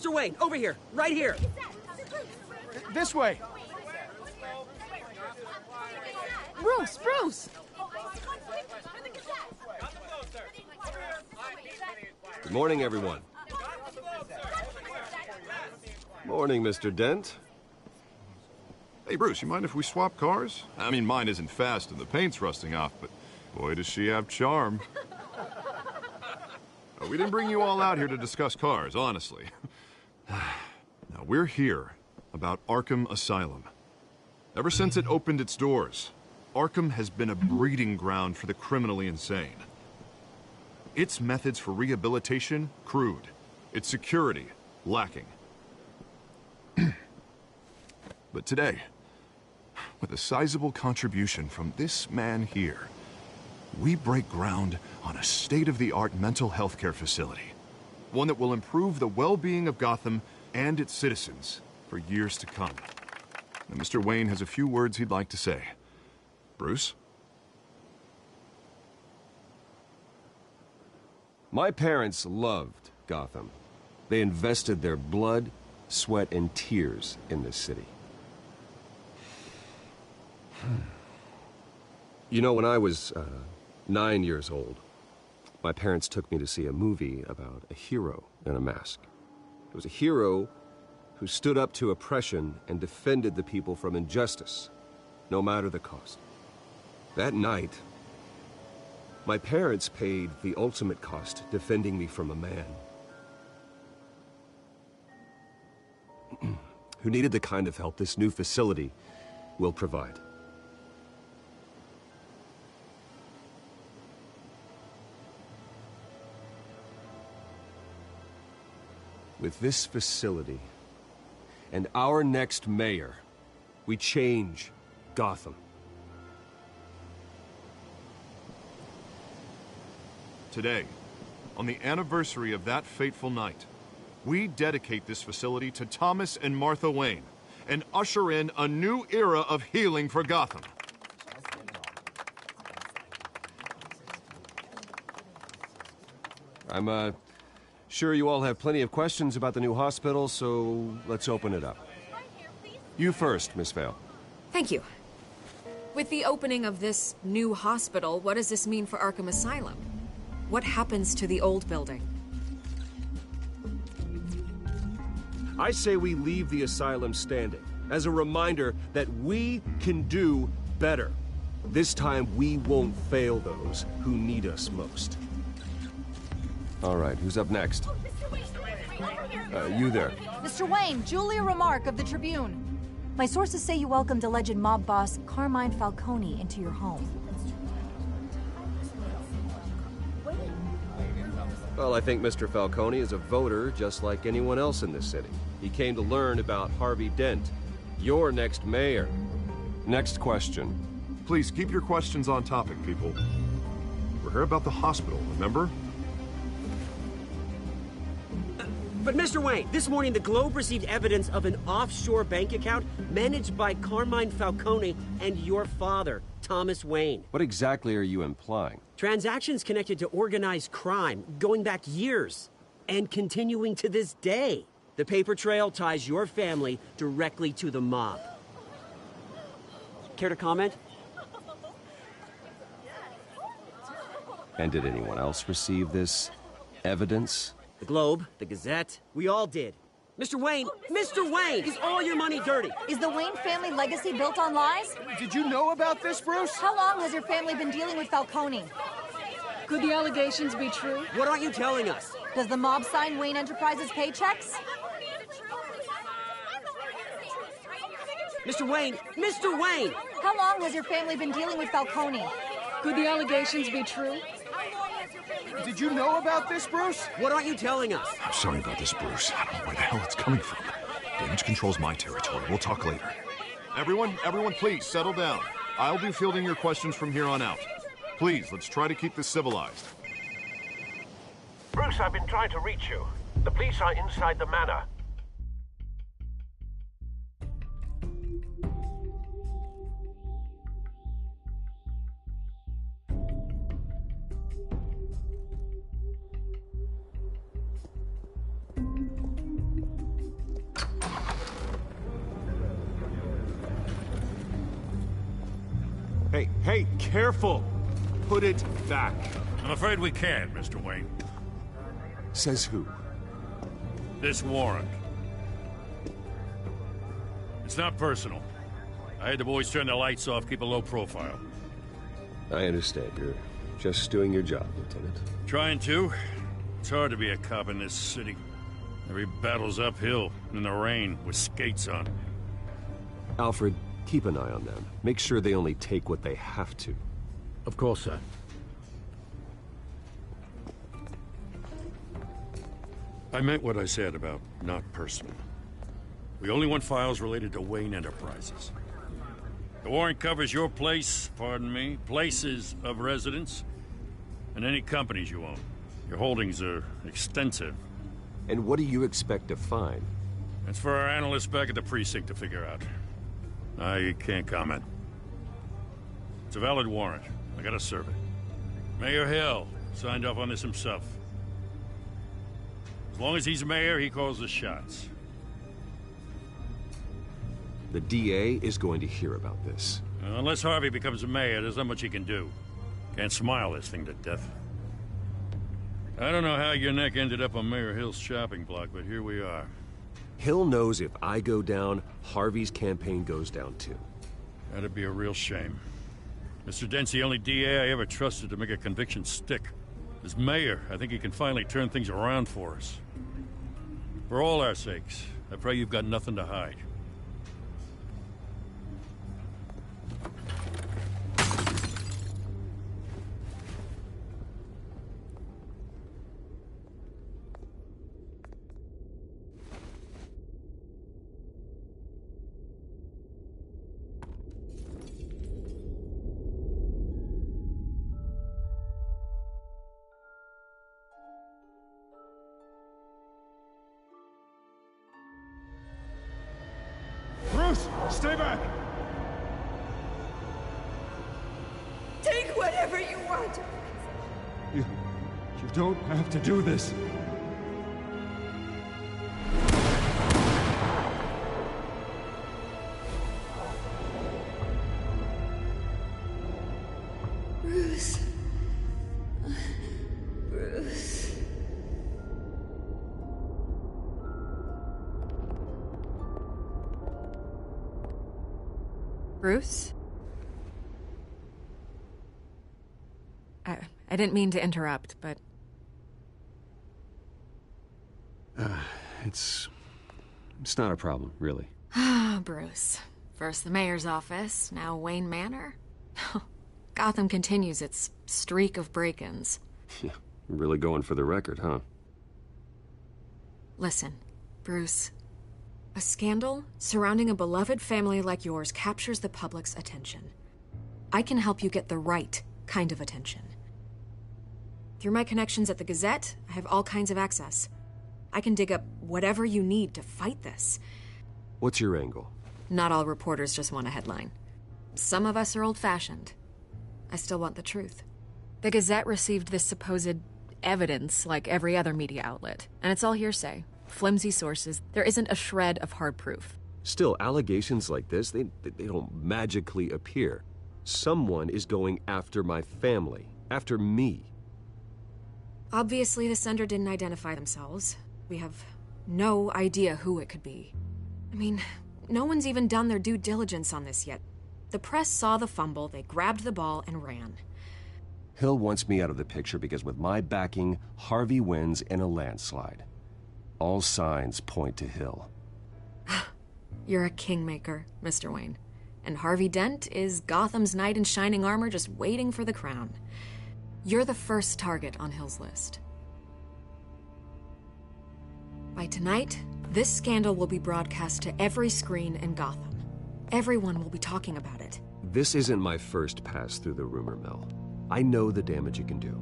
Mr. Wayne, over here, right here. This way. Bruce! Good morning, everyone. Morning, Mr. Dent. Hey, Bruce, you mind if we swap cars? I mean, mine isn't fast and the paint's rusting off, but boy, does she have charm. We didn't bring you all out here to discuss cars, honestly. Now, we're here about Arkham Asylum. Ever since it opened its doors, Arkham has been a breeding ground for the criminally insane. Its methods for rehabilitation, crude. Its security, lacking. But today, with a sizable contribution from this man here, we break ground on a state-of-the-art mental health care facility. One that will improve the well-being of Gotham and its citizens for years to come. Now, Mr. Wayne has a few words he'd like to say. Bruce? My parents loved Gotham. They invested their blood, sweat, and tears in this city. You know, when I was 9 years old, my parents took me to see a movie about a hero in a mask. It was a hero who stood up to oppression and defended the people from injustice, no matter the cost. That night, my parents paid the ultimate cost defending me from a man who needed the kind of help this new facility will provide. With this facility and our next mayor, we change Gotham. Today, on the anniversary of that fateful night, we dedicate this facility to Thomas and Martha Wayne and usher in a new era of healing for Gotham. I'm sure you all have plenty of questions about the new hospital, so let's open it up. You first, Miss Vale. Thank you. With the opening of this new hospital, what does this mean for Arkham Asylum? What happens to the old building? I say we leave the asylum standing as a reminder that we can do better. This time, we won't fail those who need us most. All right, who's up next? You there. Mr. Wayne, Julia Remark of the Tribune. My sources say you welcomed alleged mob boss Carmine Falcone into your home. Well, I think Mr. Falcone is a voter just like anyone else in this city. He came to learn about Harvey Dent, your next mayor. Next question. Please keep your questions on topic, people. We're here about the hospital, remember? But Mr. Wayne, this morning the Globe received evidence of an offshore bank account managed by Carmine Falcone and your father, Thomas Wayne. What exactly are you implying? Transactions connected to organized crime going back years and continuing to this day. The paper trail ties your family directly to the mob. Care to comment? And did anyone else receive this evidence? The Globe, the Gazette, we all did. Mr. Wayne, is all your money dirty? Is the Wayne family legacy built on lies? Did you know about this, Bruce? How long has your family been dealing with Falcone? Could the allegations be true? What aren't you telling us? Does the mob sign Wayne Enterprises paychecks? Mr. Wayne! How long has your family been dealing with Falcone? Could the allegations be true? Did you know about this, Bruce? What aren't you telling us? I'm sorry about this, Bruce. I don't know where the hell it's coming from. Damage control's my territory. We'll talk later. Everyone, please, settle down. I'll be fielding your questions from here on out. Please, let's try to keep this civilized. Bruce, I've been trying to reach you. The police are inside the manor. Hey, careful! Put it back. I'm afraid we can't, Mr. Wayne. Says who? This warrant. It's not personal. I had the boys turn the lights off, keep a low profile. I understand. You're just doing your job, Lieutenant. Trying to. It's hard to be a cop in this city. Every battle's uphill, in the rain, with skates on. Alfred, keep an eye on them. Make sure they only take what they have to. Of course, sir. I meant what I said about not personal. We only want files related to Wayne Enterprises. The warrant covers your place, pardon me, places of residence, and any companies you own. Your holdings are extensive. And what do you expect to find? That's for our analysts back at the precinct to figure out. I can't comment. It's a valid warrant. I gotta serve it. Mayor Hill signed off on this himself. As long as he's mayor, he calls the shots. The DA is going to hear about this. Unless Harvey becomes a mayor, there's not much he can do. Can't smile this thing to death. I don't know how your neck ended up on Mayor Hill's shopping block, but here we are. Hill knows if I go down, Harvey's campaign goes down too. That'd be a real shame. Mr. Dent's the only DA I ever trusted to make a conviction stick. As mayor, I think he can finally turn things around for us. For all our sakes, I pray you've got nothing to hide. Bruce, stay back! Take whatever you want. You don't have to do this. Bruce. Bruce. Bruce? I didn't mean to interrupt, but... It's not a problem, really. Ah, Bruce. First the mayor's office, now Wayne Manor. Gotham continues its streak of break-ins. Yeah, really going for the record, huh? Listen, Bruce. A scandal surrounding a beloved family like yours captures the public's attention. I can help you get the right kind of attention. Through my connections at the Gazette, I have all kinds of access. I can dig up whatever you need to fight this. What's your angle? Not all reporters just want a headline. Some of us are old-fashioned. I still want the truth. The Gazette received this supposed evidence like every other media outlet, and it's all hearsay. Flimsy sources. There isn't a shred of hard proof. Still, allegations like this, they don't magically appear. Someone is going after my family, after me. Obviously, the sender didn't identify themselves. We have no idea who it could be. I mean, no one's even done their due diligence on this yet. The press saw the fumble, they grabbed the ball and ran. Hill wants me out of the picture because with my backing, Harvey wins in a landslide. All signs point to Hill. You're a kingmaker, Mr. Wayne. And Harvey Dent is Gotham's knight in shining armor just waiting for the crown. You're the first target on Hill's list. By tonight, this scandal will be broadcast to every screen in Gotham. Everyone will be talking about it. This isn't my first pass through the rumor mill. I know the damage it can do.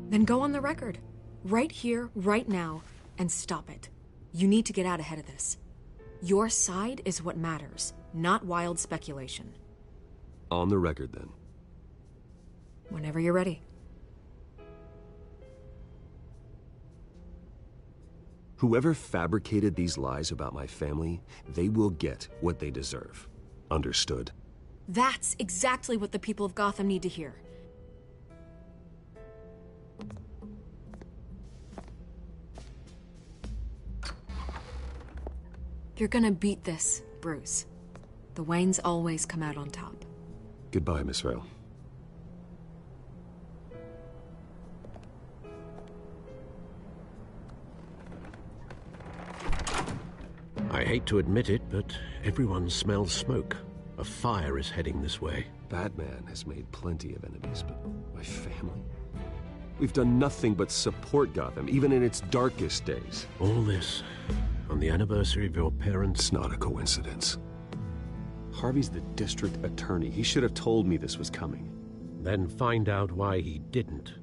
Then go on the record. Right here, right now, and stop it. You need to get out ahead of this. Your side is what matters, not wild speculation. On the record, then. Whenever you're ready. Whoever fabricated these lies about my family, they will get what they deserve. Understood? That's exactly what the people of Gotham need to hear. You're gonna beat this, Bruce. The Waynes always come out on top. Goodbye, Miss Vale. I hate to admit it, but everyone smells smoke. A fire is heading this way. Batman has made plenty of enemies, but my family? We've done nothing but support Gotham, even in its darkest days. All this on the anniversary of your parents'... It's not a coincidence. Harvey's the district attorney. He should have told me this was coming. Then find out why he didn't.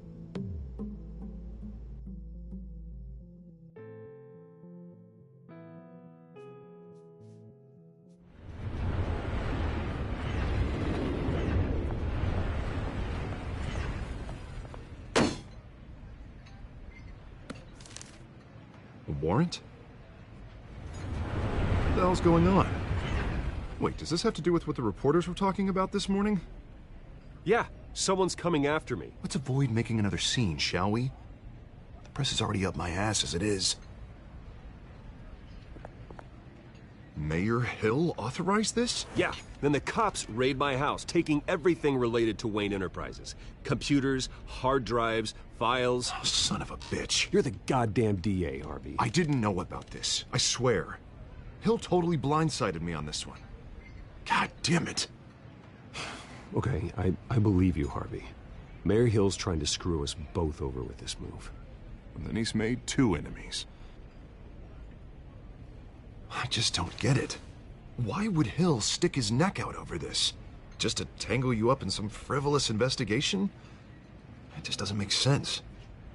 A warrant? What the hell's going on? Wait, does this have to do with what the reporters were talking about this morning? Yeah, someone's coming after me. Let's avoid making another scene, shall we? The press is already up my ass as it is. Mayor Hill authorized this? Yeah, then the cops raid my house, taking everything related to Wayne Enterprises. Computers, hard drives, files. Oh, son of a bitch. You're the goddamn DA, Harvey. I didn't know about this. I swear. Hill totally blindsided me on this one. God damn it. Okay, I believe you, Harvey. Mayor Hill's trying to screw us both over with this move. And then he's made two enemies. I just don't get it. Why would Hill stick his neck out over this? Just to tangle you up in some frivolous investigation? It just doesn't make sense.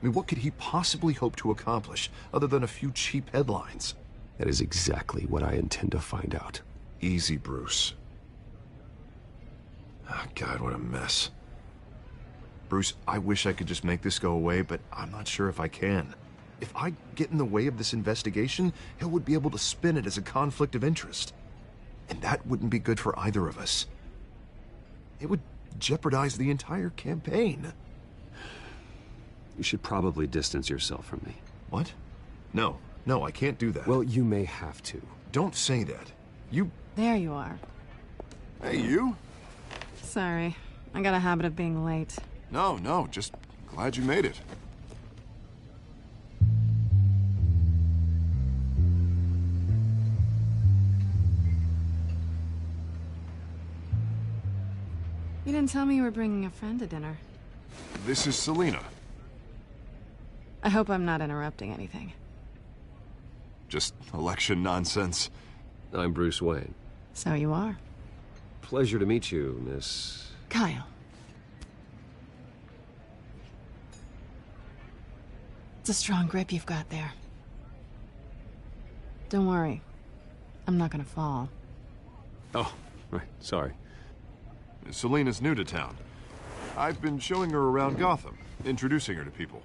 I mean, what could he possibly hope to accomplish other than a few cheap headlines? That is exactly what I intend to find out. Easy, Bruce. Oh, God, what a mess. Bruce, I wish I could just make this go away, but I'm not sure if I can. If I get in the way of this investigation, Hill would be able to spin it as a conflict of interest. And that wouldn't be good for either of us. It would jeopardize the entire campaign. You should probably distance yourself from me. What? No, I can't do that. Well, you may have to. Don't say that. You... There you are. Hey, you? Sorry. I got a habit of being late. No, just glad you made it. You didn't tell me you were bringing a friend to dinner. This is Selina. I hope I'm not interrupting anything. Just election nonsense. I'm Bruce Wayne. So you are. Pleasure to meet you, Miss... Kyle. It's a strong grip you've got there. Don't worry. I'm not gonna fall. Oh, right, sorry. Selina's new to town. I've been showing her around Gotham, introducing her to people.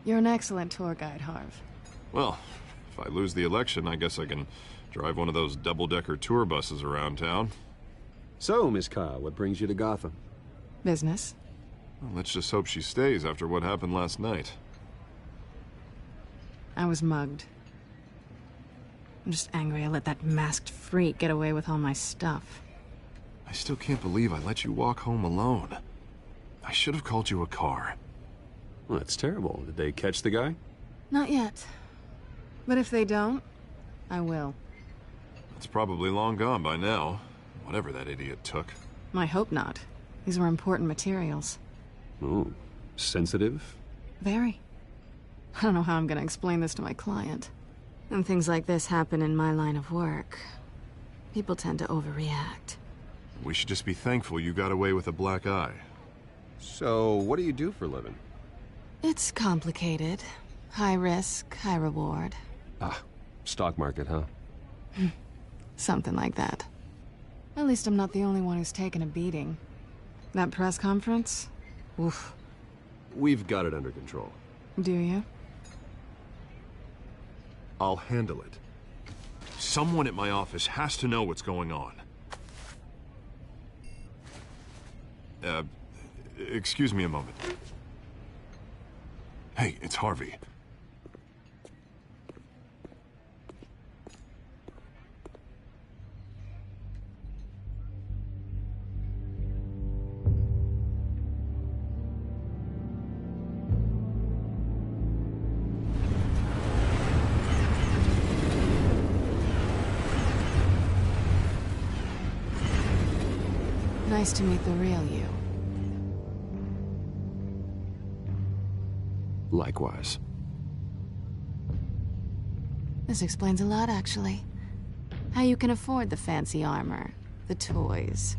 You're an excellent tour guide, Harv. Well, if I lose the election, I guess I can drive one of those double-decker tour buses around town. So, Miss Kyle, what brings you to Gotham? Business. Well, let's just hope she stays after what happened last night. I was mugged. I'm just angry I let that masked freak get away with all my stuff. I still can't believe I let you walk home alone. I should have called you a car. Well, that's terrible. Did they catch the guy? Not yet. But if they don't, I will. It's probably long gone by now, whatever that idiot took. I hope not. These were important materials. Ooh, sensitive? Very. I don't know how I'm gonna explain this to my client. And things like this happen in my line of work. People tend to overreact. We should just be thankful you got away with a black eye. So, what do you do for a living? It's complicated. High risk, high reward. Ah, stock market, huh? Something like that. At least I'm not the only one who's taken a beating. That press conference? Oof. We've got it under control. Do you? I'll handle it. Someone at my office has to know what's going on. Excuse me a moment. Hey, it's Harvey. Nice to meet the real you. Likewise. This explains a lot, actually. How you can afford the fancy armor, the toys.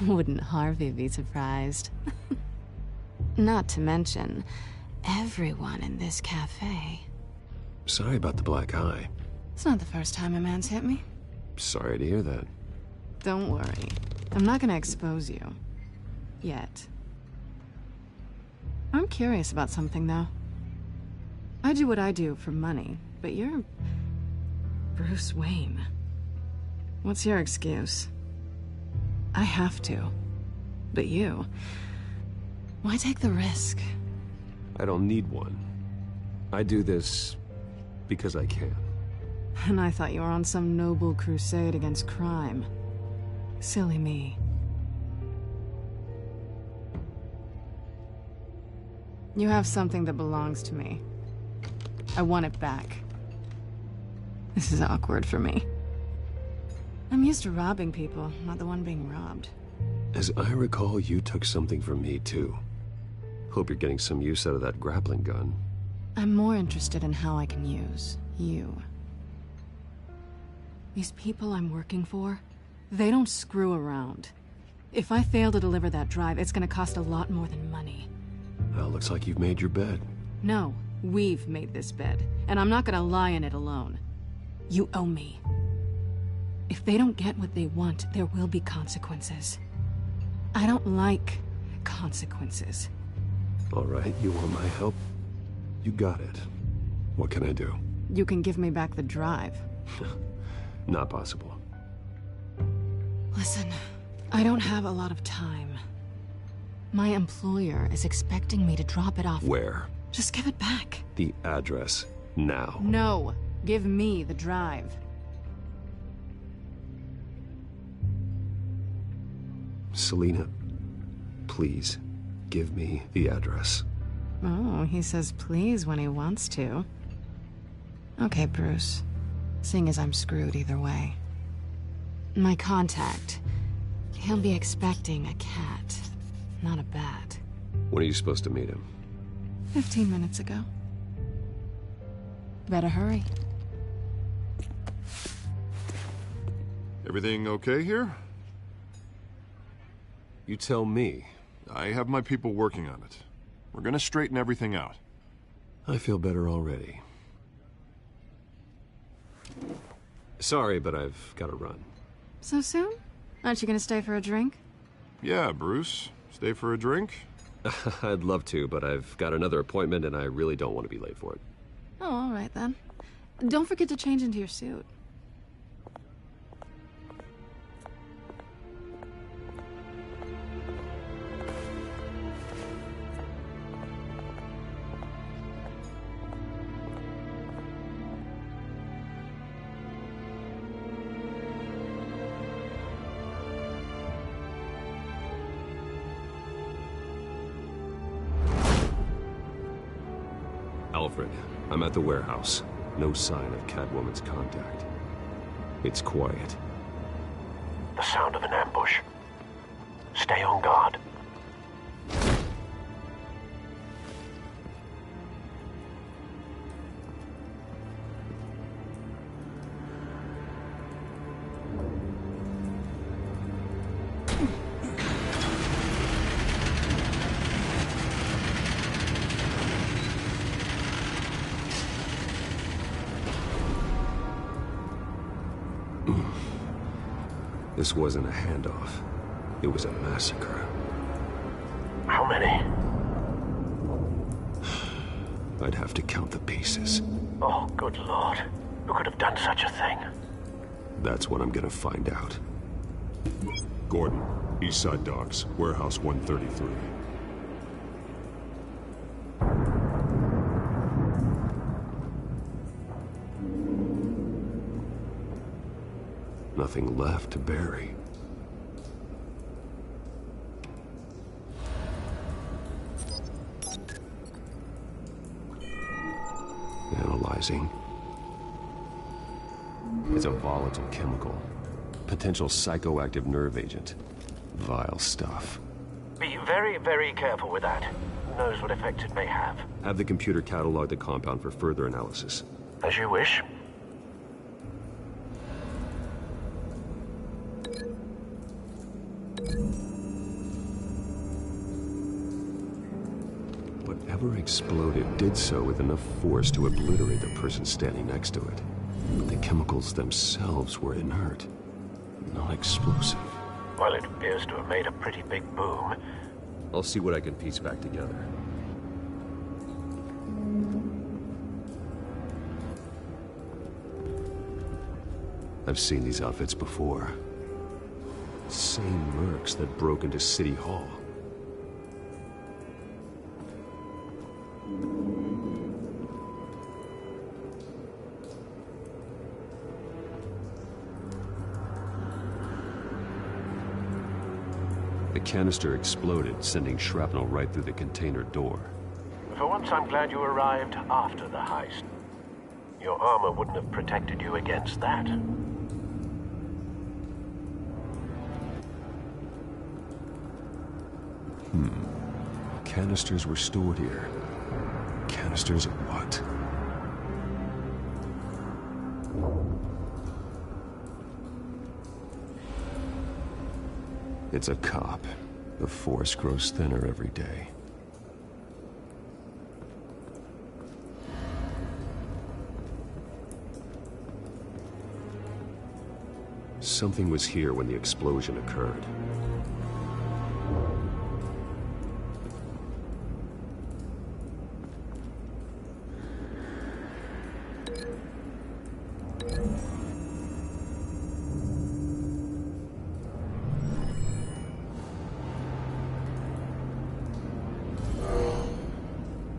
Wouldn't Harvey be surprised? Not to mention, everyone in this cafe. Sorry about the black eye. It's not the first time a man's hit me. Sorry to hear that. Don't worry. I'm not gonna expose you. Yet. I'm curious about something, though. I do what I do for money, but you're... Bruce Wayne. What's your excuse? I have to. But you... Why take the risk? I don't need one. I do this because I can. And I thought you were on some noble crusade against crime. Silly me. You have something that belongs to me. I want it back. This is awkward for me. I'm used to robbing people, not the one being robbed. As I recall, you took something from me, too. Hope you're getting some use out of that grappling gun. I'm more interested in how I can use you. These people I'm working for, they don't screw around. If I fail to deliver that drive, it's gonna cost a lot more than money. Well, looks like you've made your bed. No, we've made this bed, and I'm not gonna lie in it alone. You owe me. If they don't get what they want, there will be consequences. I don't like consequences. All right, you want my help? You got it. What can I do? You can give me back the drive. Not possible. Listen, I don't have a lot of time. My employer is expecting me to drop it off. Where? Just give it back. The address, now. No, give me the drive. Selina, please, give me the address. Oh, he says please when he wants to. Okay, Bruce. Seeing as I'm screwed either way. My contact. He'll be expecting a cat, not a bat. When are you supposed to meet him? 15 minutes ago. Better hurry. Everything okay here? You tell me. I have my people working on it. We're gonna straighten everything out. I feel better already. Sorry, but I've got to run. So soon? Aren't you gonna stay for a drink? Yeah, Bruce. Stay for a drink? I'd love to, but I've got another appointment and I really don't want to be late for it. Oh, all right then. Don't forget to change into your suit. Alfred, I'm at the warehouse. No sign of Catwoman's contact. It's quiet. The sound of an ambush. Stay on guard. This wasn't a handoff. It was a massacre. How many? I'd have to count the pieces. Oh, good lord. Who could have done such a thing? That's what I'm gonna find out. Gordon, Eastside Docks, Warehouse 133. Nothing left to bury. Analyzing. It's a volatile chemical. Potential psychoactive nerve agent. Vile stuff. Be very, very careful with that. Who knows what effect it may have. Have the computer catalog the compound for further analysis. As you wish. Whatever exploded did so with enough force to obliterate the person standing next to it. But the chemicals themselves were inert, not explosive. Well, it appears to have made a pretty big boom. I'll see what I can piece back together. I've seen these outfits before. Same mercs that broke into City Hall. The canister exploded, sending shrapnel right through the container door. For once, I'm glad you arrived after the heist. Your armor wouldn't have protected you against that. Canisters were stored here. Canisters of what? It's a cop. The force grows thinner every day. Something was here when the explosion occurred.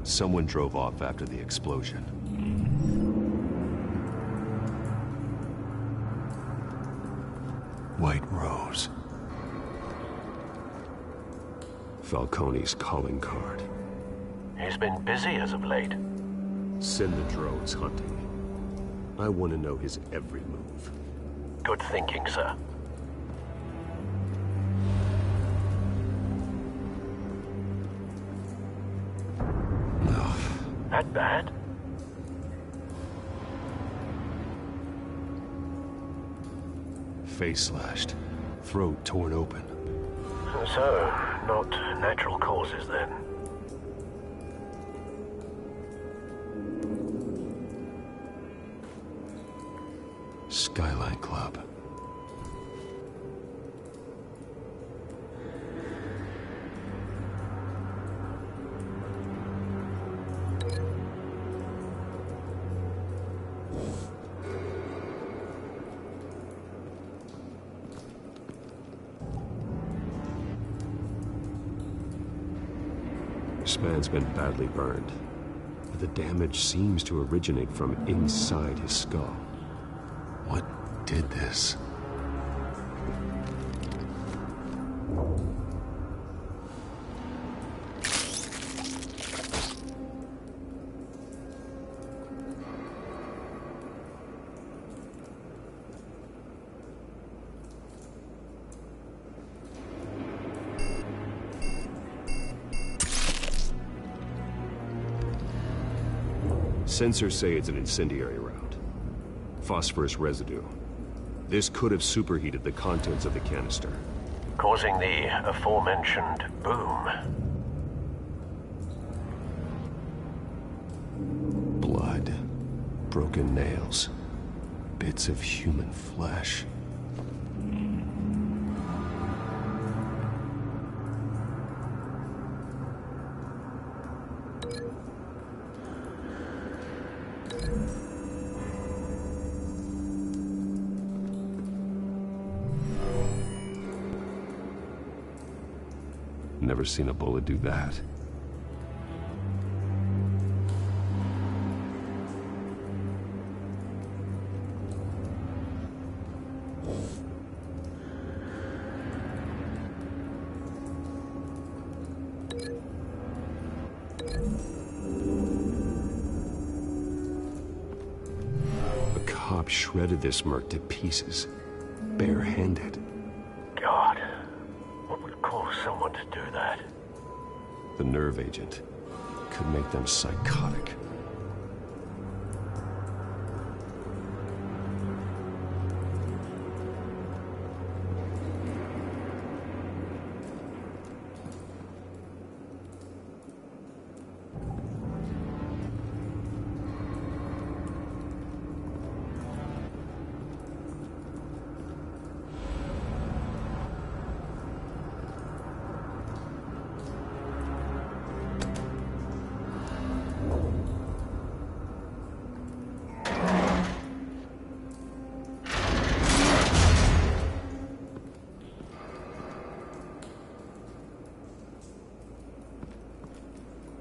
Someone drove off after the explosion. White Rose. Falcone's calling card. He's been busy as of late. Send the drones hunting. I want to know his every move. Good thinking, sir. That bad? Face slashed. Throat torn open. So, not natural causes then. Skyline Club. This man's been badly burned, but the damage seems to originate from inside his skull. What did this? Sensors say it's an incendiary round. Phosphorus residue. This could have superheated the contents of the canister, causing the aforementioned boom. Blood. Broken nails. Bits of human flesh. Never seen a bullet do that. Shredded this merc to pieces, barehanded. God, what would cause someone to do that? The nerve agent could make them psychotic.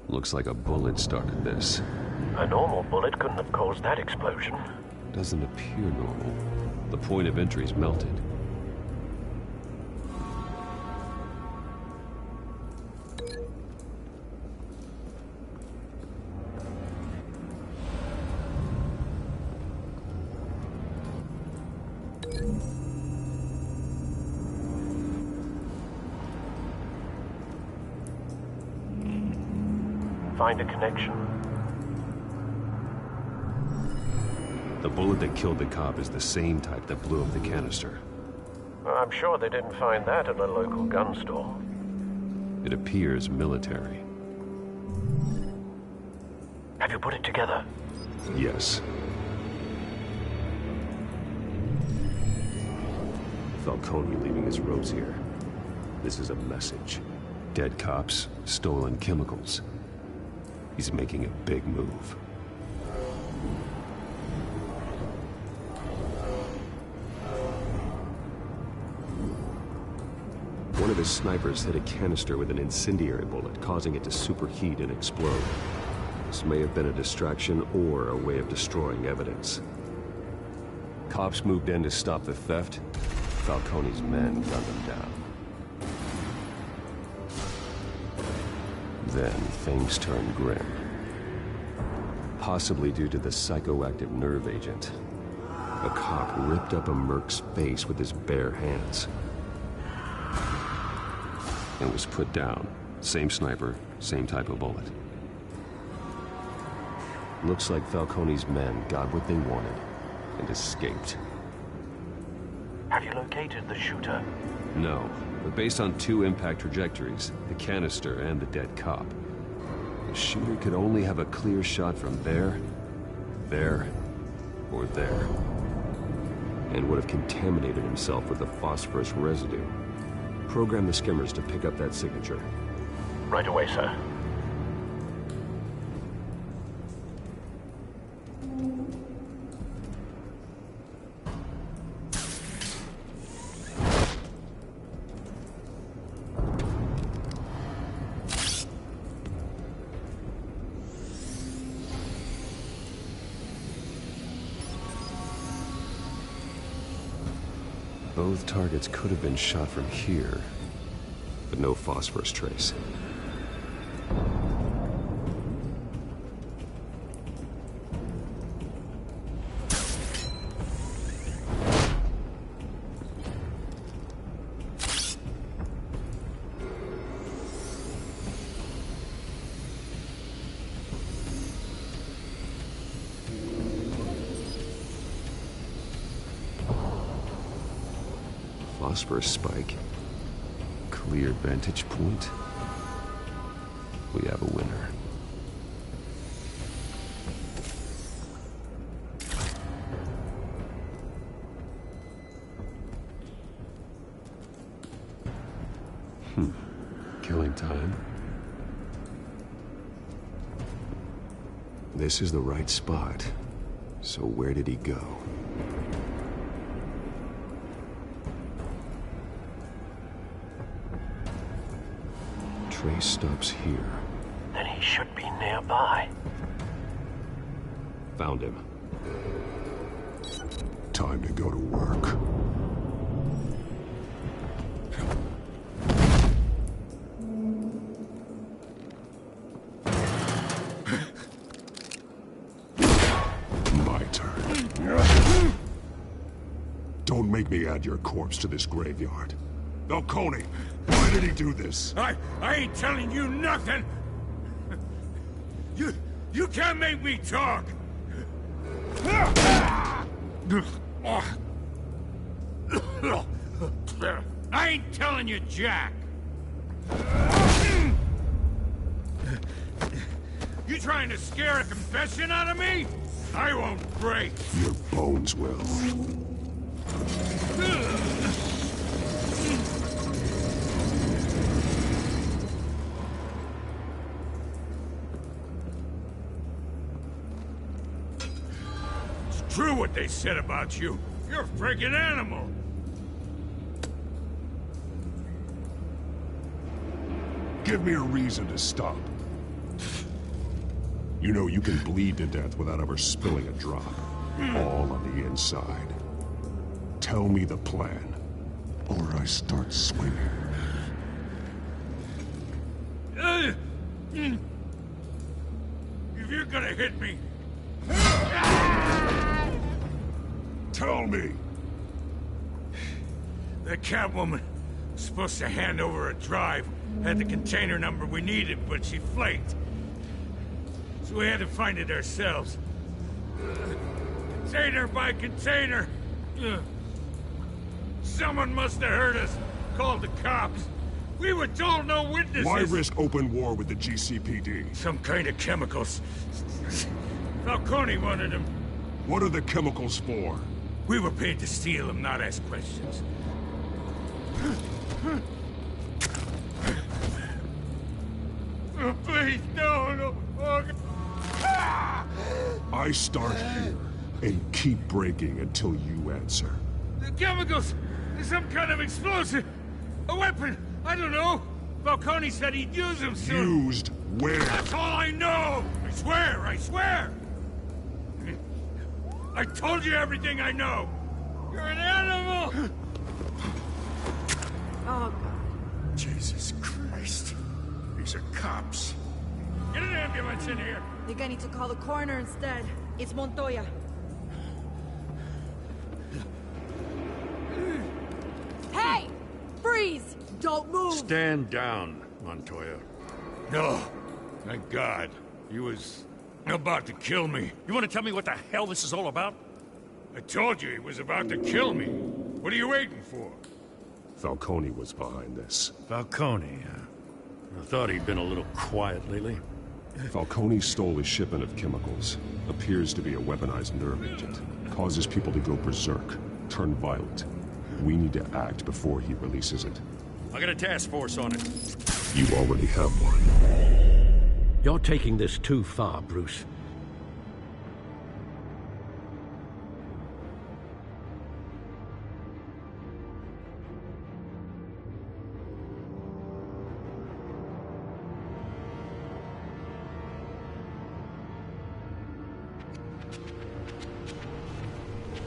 Looks like a bullet started this. A normal bullet couldn't have caused that explosion. Doesn't appear normal. The point of entry's melted. Find a connection. The bullet that killed the cop is the same type that blew up the canister. I'm sure they didn't find that at a local gun store. It appears military. Have you put it together? Yes. Falcone leaving his rose here. This is a message. Dead cops, stolen chemicals. He's making a big move. One of his snipers hit a canister with an incendiary bullet, causing it to superheat and explode. This may have been a distraction or a way of destroying evidence. Cops moved in to stop the theft. Falcone's men gunned them down. Then things turned grim. Possibly due to the psychoactive nerve agent. A cop ripped up a merc's face with his bare hands. And was put down. Same sniper, same type of bullet. Looks like Falcone's men got what they wanted and escaped. Have you located the shooter? No, but based on two impact trajectories, the canister and the dead cop, the shooter could only have a clear shot from there, or there, and would have contaminated himself with the phosphorus residue. Program the skimmers to pick up that signature. Right away, sir. Both targets could have been shot from here, but no phosphorus trace. Phosphorus spike. Clear vantage point. We have a winner. Killing time. This is the right spot. So where did he go? trace stops here. Then he should be nearby. Found him. Time to go to work. My turn. Don't make me add your corpse to this graveyard. Falcone, why did he do this? I ain't telling you nothing! You can't make me talk! I ain't telling you jack! You trying to scare a confession out of me? I won't break! Your bones will. It's true what they said about you. You're a friggin' animal! Give me a reason to stop. You know you can bleed to death without ever spilling a drop. All on the inside. Tell me the plan, or I start swinging. If you're gonna hit me... Tell me! The Catwoman was supposed to hand over a drive. Had the container number we needed, but she flaked. So we had to find it ourselves. Container by container. Someone must have heard us. Called the cops. We were told no witnesses. Why risk open war with the GCPD? Some kind of chemicals. Falcone wanted them. What are the chemicals for? We were paid to steal them, not ask questions. Oh, please, no. Oh, I start here and keep breaking until you answer. the chemicals! There's some kind of explosive! A weapon! I don't know! Falcone said he'd use them soon! Used where? That's all I know! I swear! I told you everything I know! You're an animal! Oh, Jesus Christ. These are cops. Get an ambulance in here! I think I need to call the coroner instead. It's Montoya. Hey! Freeze! Don't move! Stand down, Montoya. No. Thank God. He was about to kill me. You want to tell me what the hell this is all about? I told you he was about to kill me. What are you waiting for? Falcone was behind this. Falcone, I thought he'd been a little quiet lately. Falcone stole a shipment of chemicals. Appears to be a weaponized nerve agent. Causes people to go berserk, turn violent. We need to act before he releases it. I got a task force on it. You already have one. You're taking this too far, Bruce.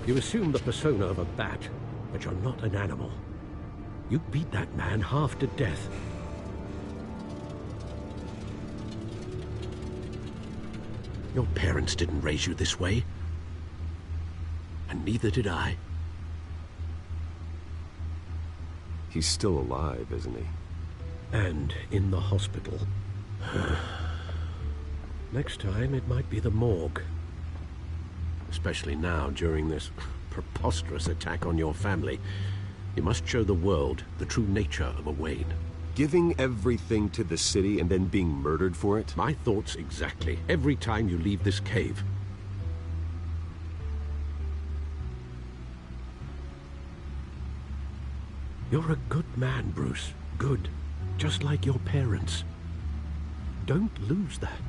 You assume the persona of a bat, but you're not an animal. You beat that man half to death. Your parents didn't raise you this way. And neither did I. He's still alive, isn't he? And in the hospital. Next time, it might be the morgue. Especially now, during this preposterous attack on your family. You must show the world the true nature of a Wayne. Giving everything to the city and then being murdered for it? My thoughts exactly. Every time you leave this cave. You're a good man, Bruce. Good. Just like your parents. Don't lose that.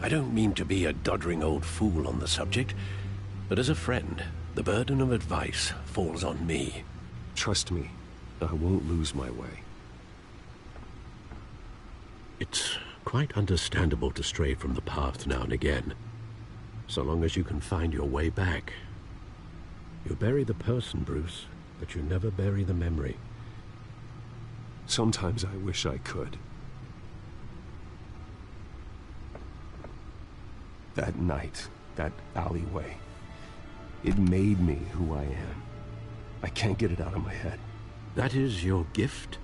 I don't mean to be a doddering old fool on the subject, but as a friend, the burden of advice falls on me. Trust me, I won't lose my way. It's quite understandable to stray from the path now and again, so long as you can find your way back. You bury the person, Bruce, but you never bury the memory. Sometimes I wish I could. That night, that alleyway, it made me who I am. I can't get it out of my head. That is your gift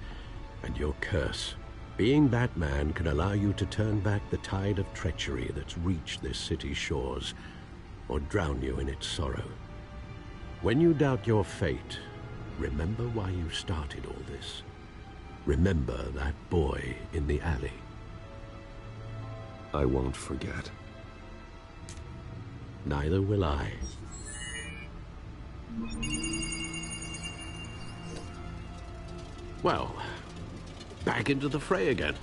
and your curse. Being Batman can allow you to turn back the tide of treachery that's reached this city's shores, or drown you in its sorrow. When you doubt your fate, remember why you started all this. Remember that boy in the alley. I won't forget. Neither will I. Well, back into the fray again.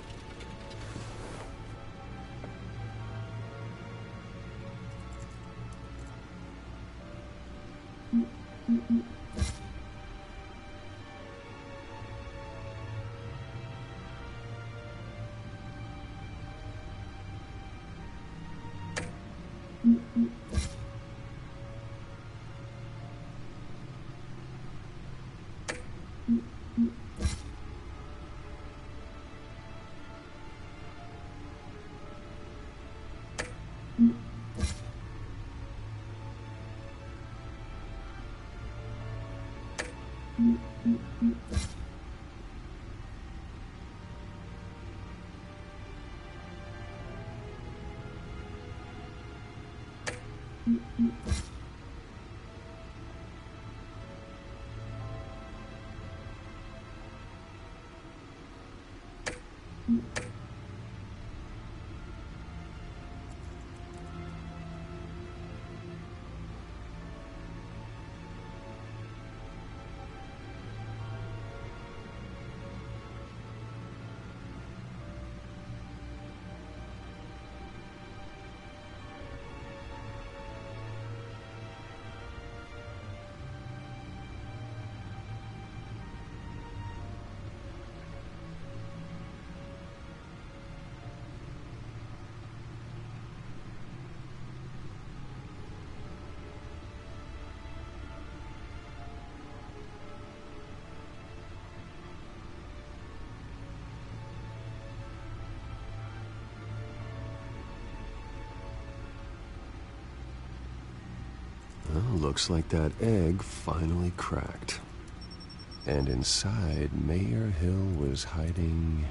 Well, looks like that egg finally cracked. And inside, Mayor Hill was hiding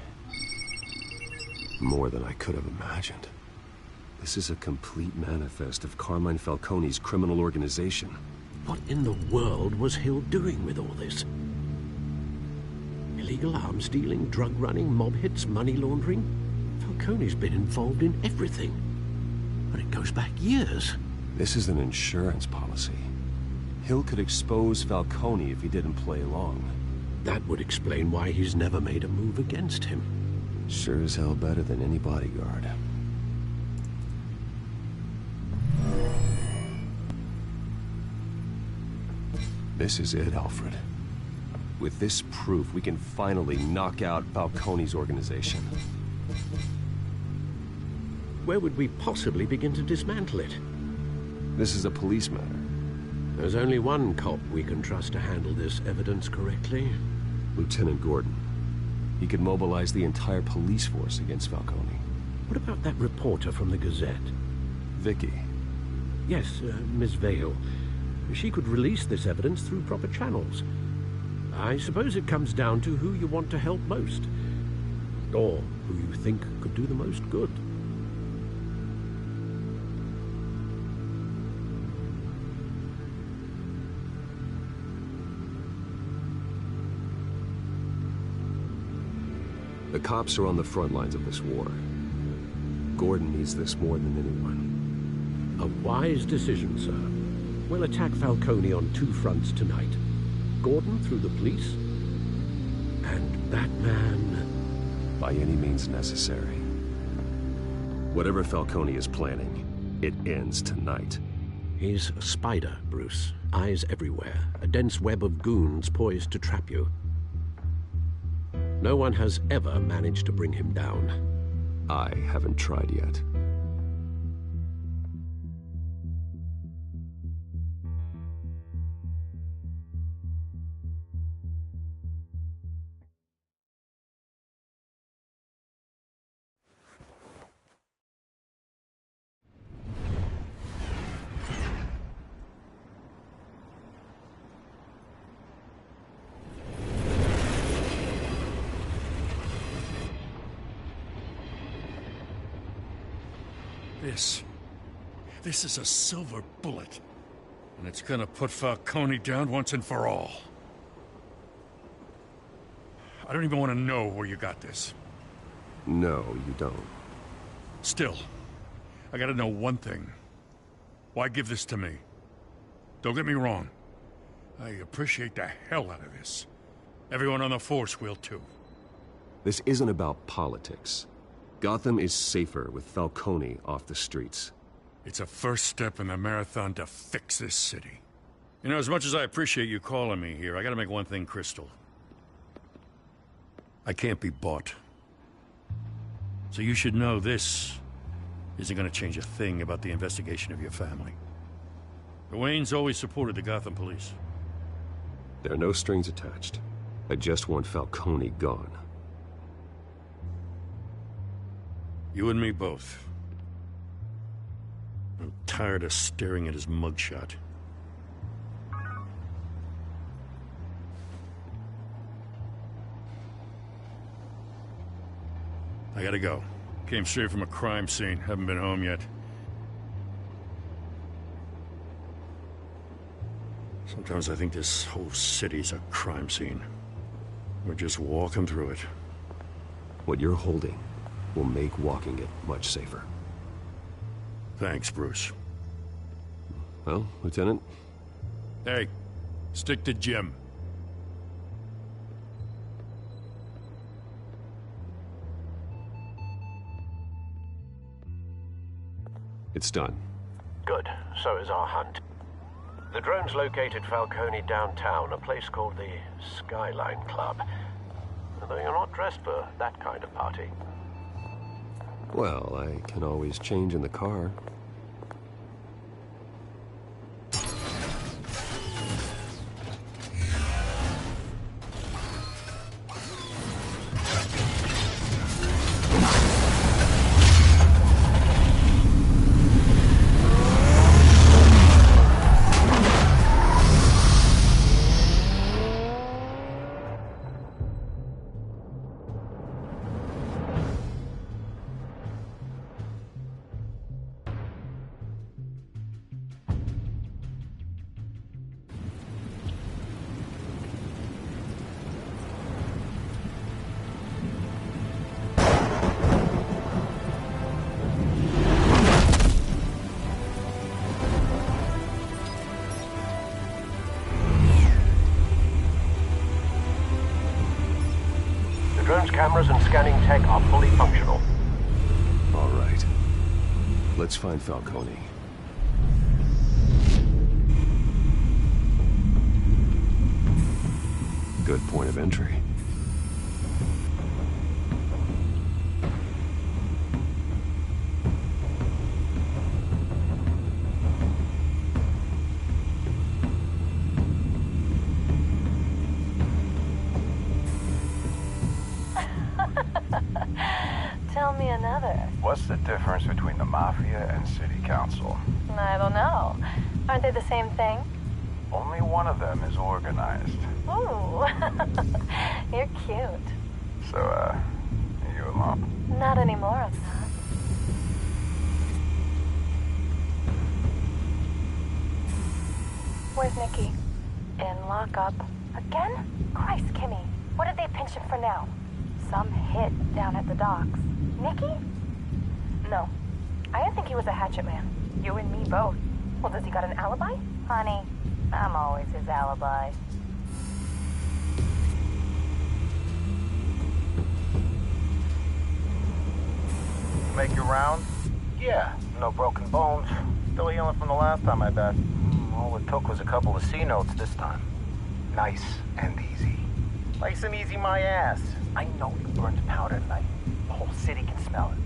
more than I could have imagined. This is a complete manifest of Carmine Falcone's criminal organization. What in the world was Hill doing with all this? Illegal arms dealing, drug running, mob hits, money laundering? Falcone's been involved in everything. But it goes back years. This is an insurance policy. Hill could expose Falcone if he didn't play along. That would explain why he's never made a move against him. Sure as hell better than any bodyguard. This is it, Alfred. With this proof, we can finally knock out Falcone's organization. Where would we possibly begin to dismantle it? This is a police matter. There's only one cop we can trust to handle this evidence correctly. Lieutenant Gordon. He could mobilize the entire police force against Falcone. What about that reporter from the Gazette? Vicky. Yes, Miss Vale. She could release this evidence through proper channels. I suppose it comes down to who you want to help most. Or who you think could do the most good. The cops are on the front lines of this war. Gordon needs this more than anyone. A wise decision, sir. We'll attack Falcone on two fronts tonight. Gordon through the police, and Batman... by any means necessary. Whatever Falcone is planning, it ends tonight. He's a spider, Bruce. Eyes everywhere. A dense web of goons poised to trap you. No one has ever managed to bring him down. I haven't tried yet. This is a silver bullet. And it's gonna put Falcone down once and for all. I don't even want to know where you got this. No, you don't. Still, I gotta know one thing. Why give this to me? Don't get me wrong. I appreciate the hell out of this. Everyone on the force will too. This isn't about politics. Gotham is safer with Falcone off the streets. It's a first step in the marathon to fix this city. You know, as much as I appreciate you calling me here, I gotta make one thing crystal. I can't be bought. So you should know this isn't gonna change a thing about the investigation of your family. The Waynes always supported the Gotham police. There are no strings attached. I just want Falcone gone. You and me both. I'm tired of staring at his mugshot. I gotta go. Came straight from a crime scene. Haven't been home yet. Sometimes I think this whole city's a crime scene. We're just walking through it. What you're holding will make walking it much safer. Thanks, Bruce. Well, Lieutenant? Hey, stick to Jim. It's done. Good. So is our hunt. The drones located Falcone downtown, a place called the Skyline Club. Though you're not dressed for that kind of party. Well, I can always change in the car. Cameras and scanning tech are fully functional. All right. Let's find Falcone. Good point of entry. Tell me another. What's the difference between the Mafia and City Council? I don't know. Aren't they the same thing? Only one of them is organized. Ooh. You're cute. So, are you alone? Not anymore, I'm not. Where's Nikki? In lockup. Again? Christ, Kimmy. What did they pinch him for now? Some hit down at the docks. Nikki? No. I didn't think he was a hatchet man. You and me both. Well, does he got an alibi? Honey, I'm always his alibi. Make your round? Yeah, no broken bones. Still healing from the last time, I bet. All it took was a couple of C notes this time. Nice and easy. Nice and easy, my ass. I know you burned powder tonight. The whole city can smell it.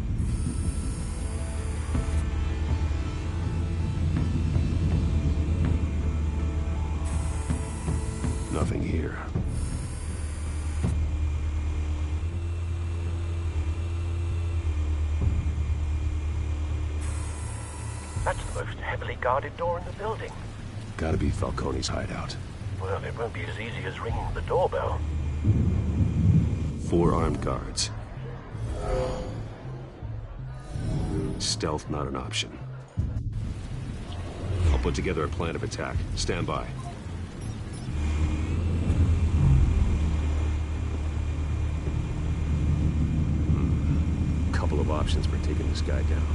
heavily guarded door in the building. Gotta be Falcone's hideout. Well, it won't be as easy as ringing the doorbell. 4 armed guards. Stealth not an option. I'll put together a plan of attack. Stand by. Couple of options for taking this guy down.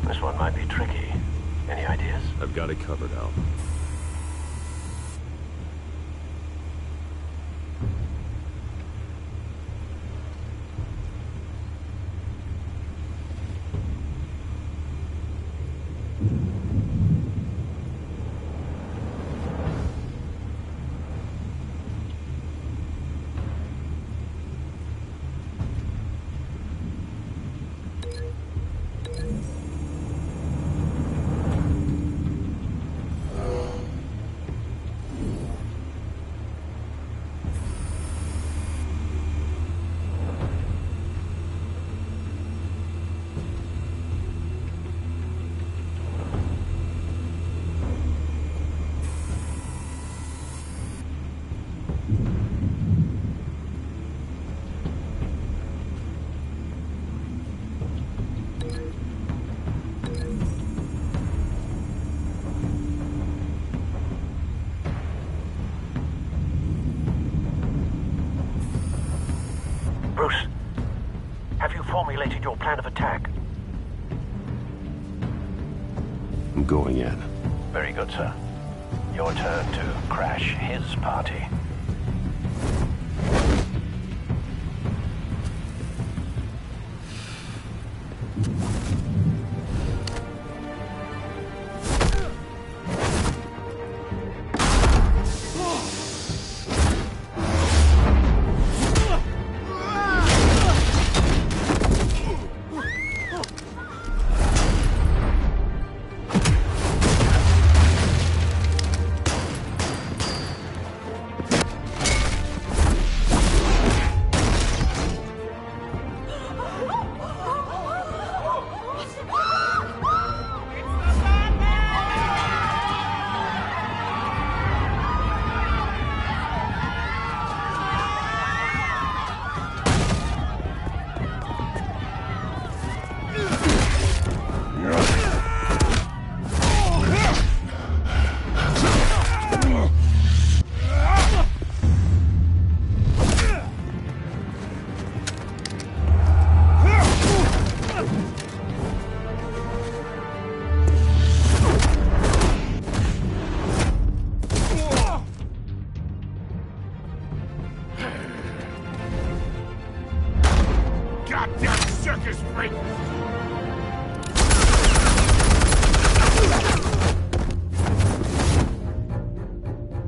This one might be tricky. Any ideas? I've got it covered, Al. Bruce, have you formulated your plan of attack? I'm going in. Very good, sir. Your turn to crash his party. Goddamn circus freak!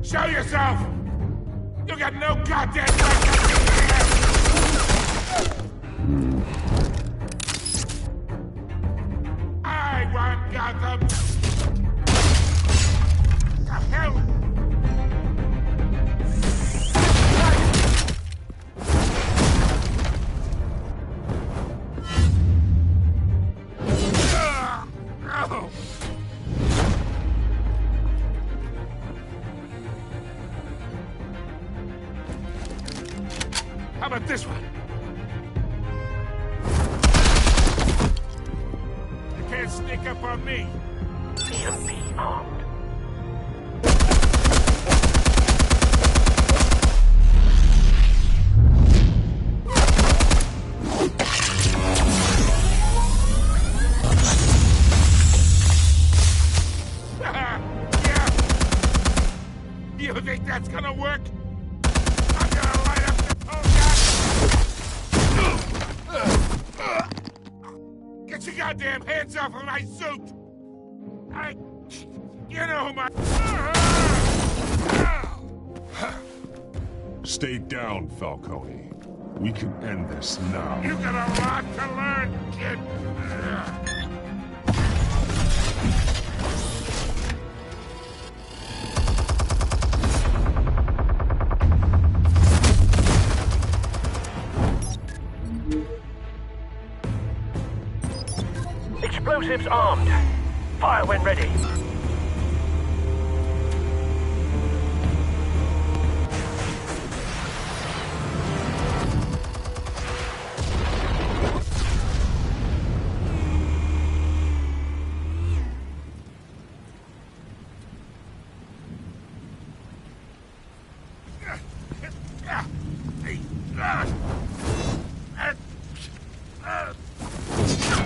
Show yourself! You got no goddamn right to be here! I want Gotham! The hell? Oh. How about this one? You can't sneak up on me. EMP armed. You think that's gonna work? I'm gonna light up the toga! Get your goddamn hands off of my suit! You know who my... Stay down, Falcone. We can end this now. You got a lot to learn, kid! Explosives armed. Fire when ready.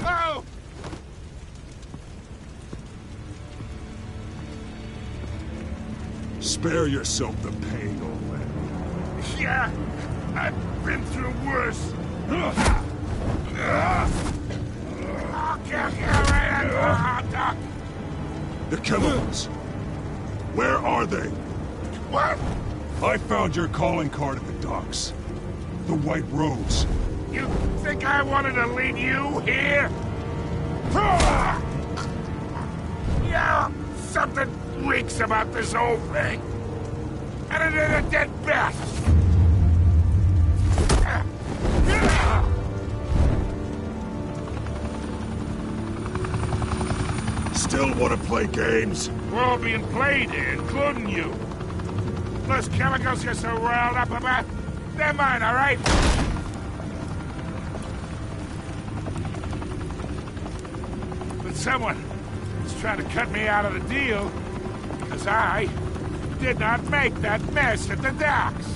Oh! Spare yourself the pain, old man. Yeah, I've been through worse. I'll kill you right at the hot dog. The chemicals. Where are they? What? I found your calling card at the docks. The White Rose. You think I wanted to leave you here? Yeah, something reeks about this whole thing. And it is a dead bat. Still want to play games? We're all being played here, including you. Those chemicals you're so riled up about, they're mine, all right? But someone is trying to cut me out of the deal because I did not make that mess at the docks.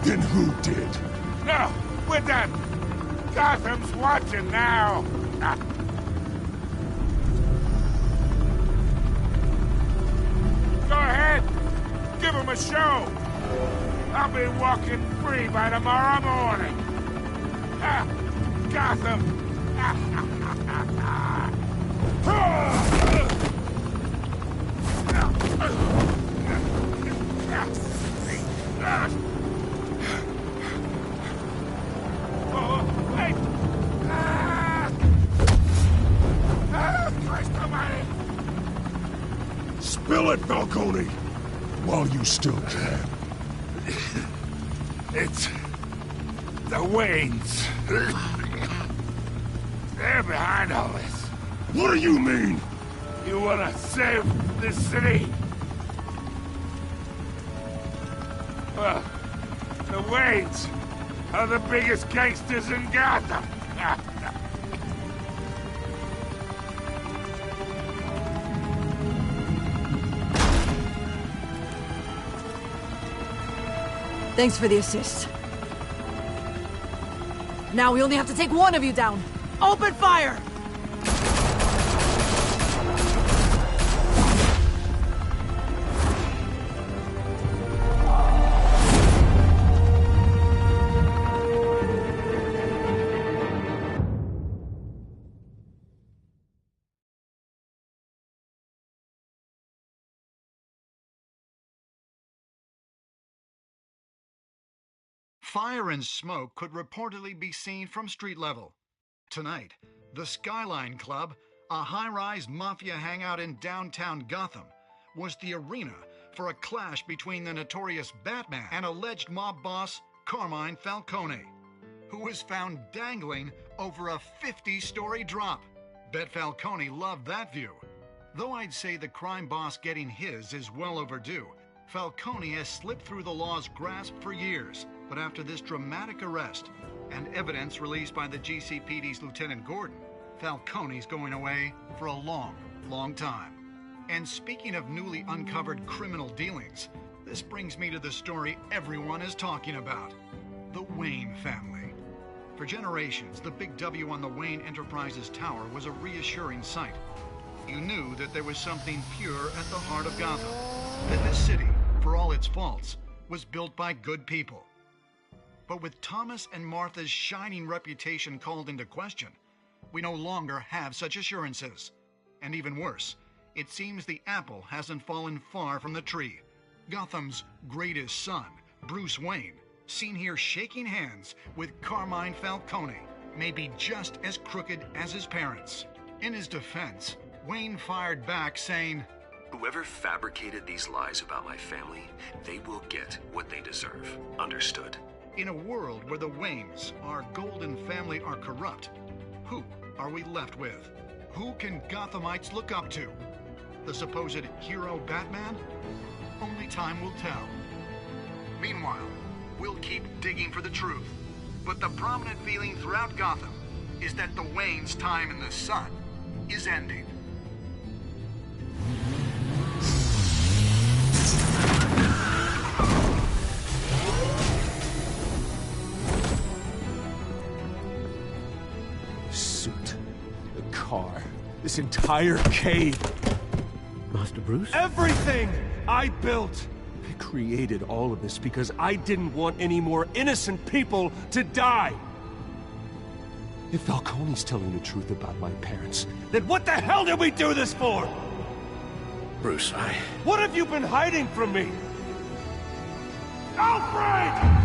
Then who did? No, we're done. Gotham's watching now. Go ahead. Give him a show. I'll be walking free by tomorrow morning. Gotham. Spill it, Falcone! While you still can. It's the Waynes. They're behind all this. What do you mean? You wanna save this city? Well, the Waynes are the biggest gangsters in Gotham. Thanks for the assist. Now we only have to take one of you down. Open fire! Fire and smoke could reportedly be seen from street level. Tonight, the Skyline Club, a high-rise mafia hangout in downtown Gotham, was the arena for a clash between the notorious Batman and alleged mob boss Carmine Falcone, who was found dangling over a 50-story drop. Bet Falcone loved that view. Though I'd say the crime boss getting his is well overdue, Falcone has slipped through the law's grasp for years. But after this dramatic arrest and evidence released by the GCPD's Lieutenant Gordon, Falcone's going away for a long, long time. And speaking of newly uncovered criminal dealings, this brings me to the story everyone is talking about: the Wayne family. For generations, the big W on the Wayne Enterprises Tower was a reassuring sight. You knew that there was something pure at the heart of Gotham, that this city, for all its faults, was built by good people. But with Thomas and Martha's shining reputation called into question, we no longer have such assurances. And even worse, it seems the apple hasn't fallen far from the tree. Gotham's greatest son, Bruce Wayne, seen here shaking hands with Carmine Falcone, may be just as crooked as his parents. In his defense, Wayne fired back saying, "Whoever fabricated these lies about my family, they will get what they deserve. Understood?" In a world where the Waynes, our golden family, are corrupt, who are we left with? Who can Gothamites look up to? The supposed hero Batman? Only time will tell. Meanwhile, we'll keep digging for the truth. But the prominent feeling throughout Gotham is that the Waynes' time in the sun is ending. Suit, the car, this entire cave. Master Bruce? Everything I built! I created all of this because I didn't want any more innocent people to die! If Falcone's telling the truth about my parents, then what the hell did we do this for? Bruce, What have you been hiding from me? Alfred!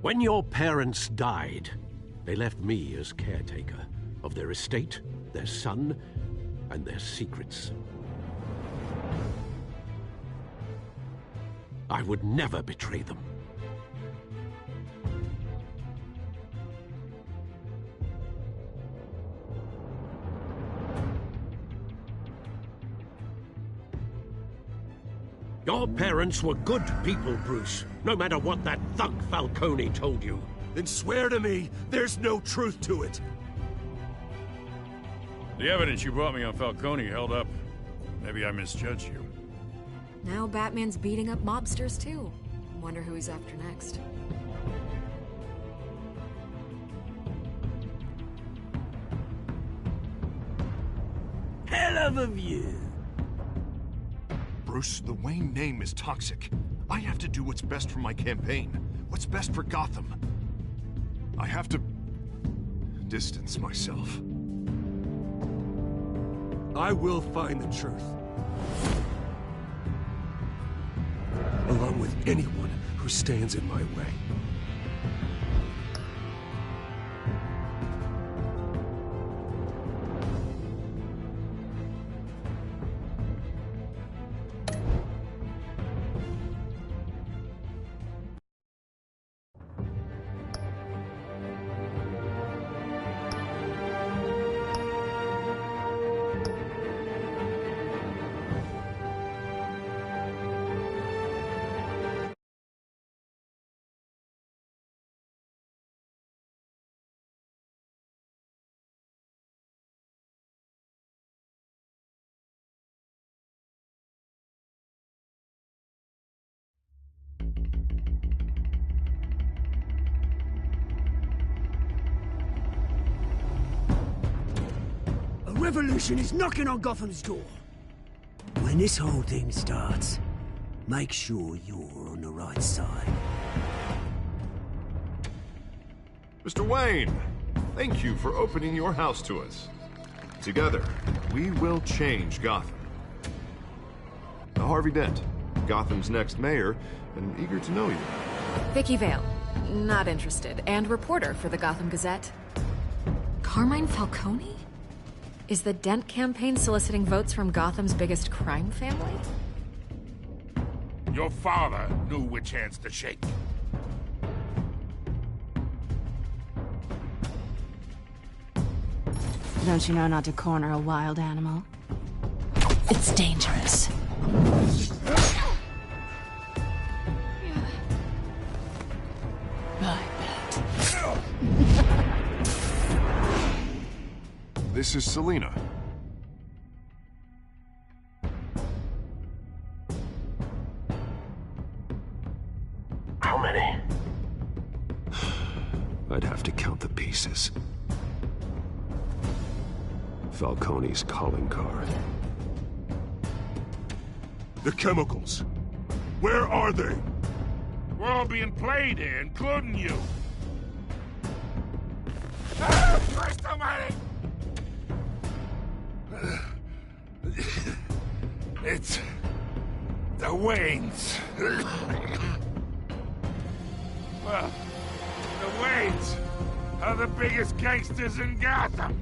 When your parents died, they left me as caretaker of their estate, their son, and their secrets. I would never betray them. Your parents were good people, Bruce. No matter what that thug Falcone told you. Then swear to me there's no truth to it. The evidence you brought me on Falcone held up. Maybe I misjudged you. Now Batman's beating up mobsters, too. Wonder who he's after next. Hell of a view. Bruce, the Wayne name is toxic. I have to do what's best for my campaign. What's best for Gotham. I have to distance myself. I will find the truth. Along with anyone who stands in my way. A revolution is knocking on Gotham's door. When this whole thing starts, make sure you're on the right side. Mr. Wayne, thank you for opening your house to us. Together, we will change Gotham. Harvey Dent, Gotham's next mayor, and eager to know you. Vicky Vale. Not interested. And reporter for the Gotham Gazette. Carmine Falcone? Is the Dent campaign soliciting votes from Gotham's biggest crime family? Your father knew which hands to shake. Don't you know not to corner a wild animal? It's dangerous. This is Selina. How many? I'd have to count the pieces. Falcone's calling card. The chemicals. Where are they? We're all being played here, including you. Christ almighty! It's the Waynes. Well, the Waynes are the biggest gangsters in Gotham.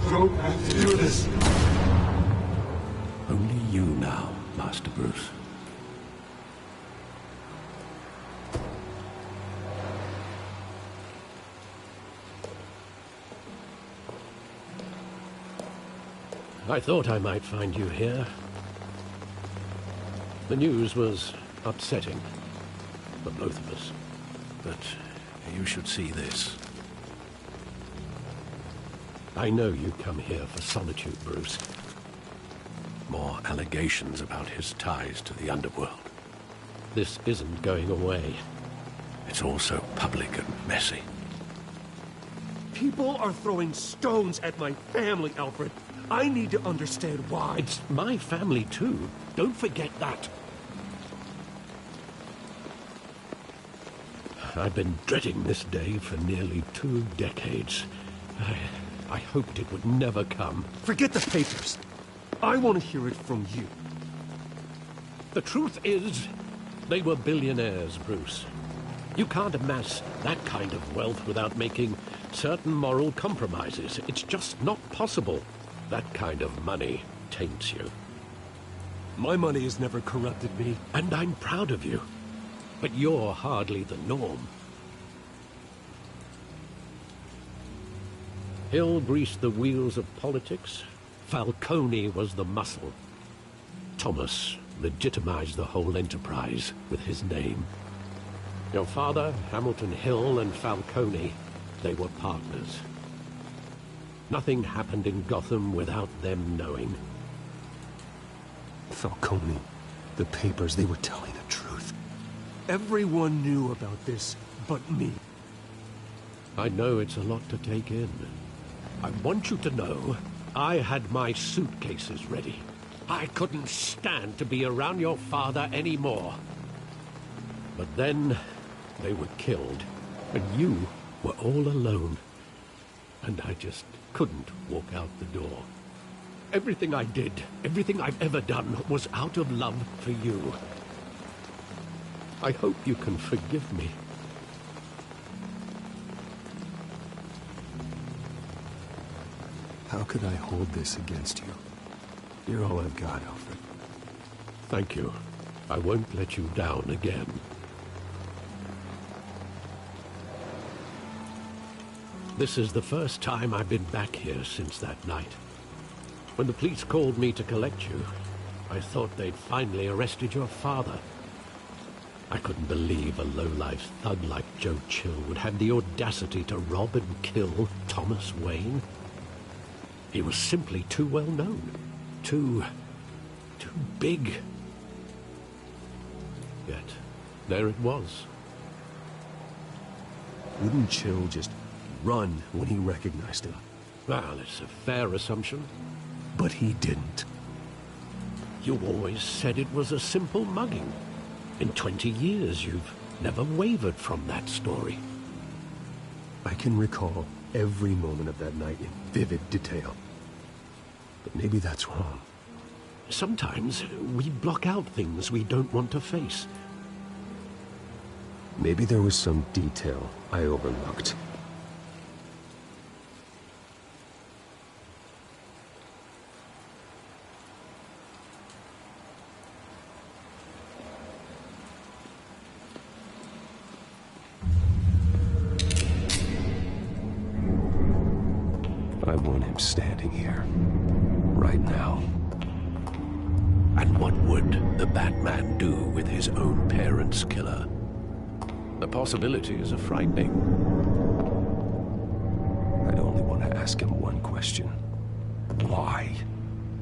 Don't have to do this. Only you now, Master Bruce. I thought I might find you here. The news was upsetting for both of us. But you should see this. I know you come here for solitude, Bruce. more allegations about his ties to the underworld. This isn't going away. It's all so public and messy. People are throwing stones at my family, Alfred. I need to understand why. It's my family, too. Don't forget that. I've been dreading this day for nearly 2 decades. I hoped it would never come. Forget the papers. I want to hear it from you. The truth is, they were billionaires, Bruce. You can't amass that kind of wealth without making certain moral compromises. It's just not possible. That kind of money taints you. My money has never corrupted me. And I'm proud of you. But you're hardly the norm. Hill greased the wheels of politics. Falcone was the muscle. Thomas legitimized the whole enterprise with his name. Your father, Hamilton Hill, and Falcone, they were partners. Nothing happened in Gotham without them knowing. Falcone, the papers, they were telling the truth. Everyone knew about this but me. I know it's a lot to take in. I want you to know I had my suitcases ready. I couldn't stand to be around your father anymore. But then they were killed, and you were all alone. And I just couldn't walk out the door. Everything I did, everything I've ever done, was out of love for you. I hope you can forgive me. How could I hold this against you? You're all I've got, Alfred. Thank you. I won't let you down again. This is the first time I've been back here since that night. When the police called me to collect you, I thought they'd finally arrested your father. I couldn't believe a low-life thug like Joe Chill would have the audacity to rob and kill Thomas Wayne. He was simply too well known. Too big. Yet, there it was. Wouldn't Chill just run when he recognized him? Well, it's a fair assumption. But he didn't. You always said it was a simple mugging. In 20 years, you've never wavered from that story. I can recall every moment of that night in vivid detail. But maybe that's wrong. Sometimes we block out things we don't want to face. Maybe there was some detail I overlooked. I want him standing here, right now. And what would the Batman do with his own parents' killer? The possibilities are frightening. I'd only want to ask him one question. Why?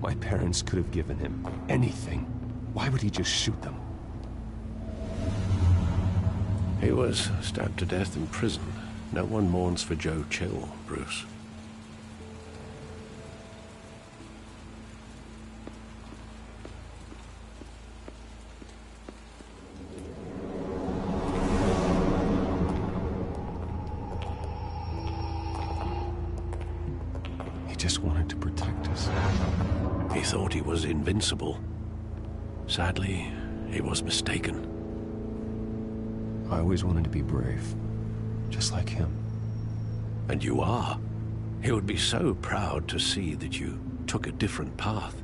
My parents could have given him anything. Why would he just shoot them? He was stabbed to death in prison. No one mourns for Joe Chill, Bruce. Just wanted to protect us. He thought he was invincible. Sadly, he was mistaken. I always wanted to be brave, just like him. And you are. He would be so proud to see that you took a different path.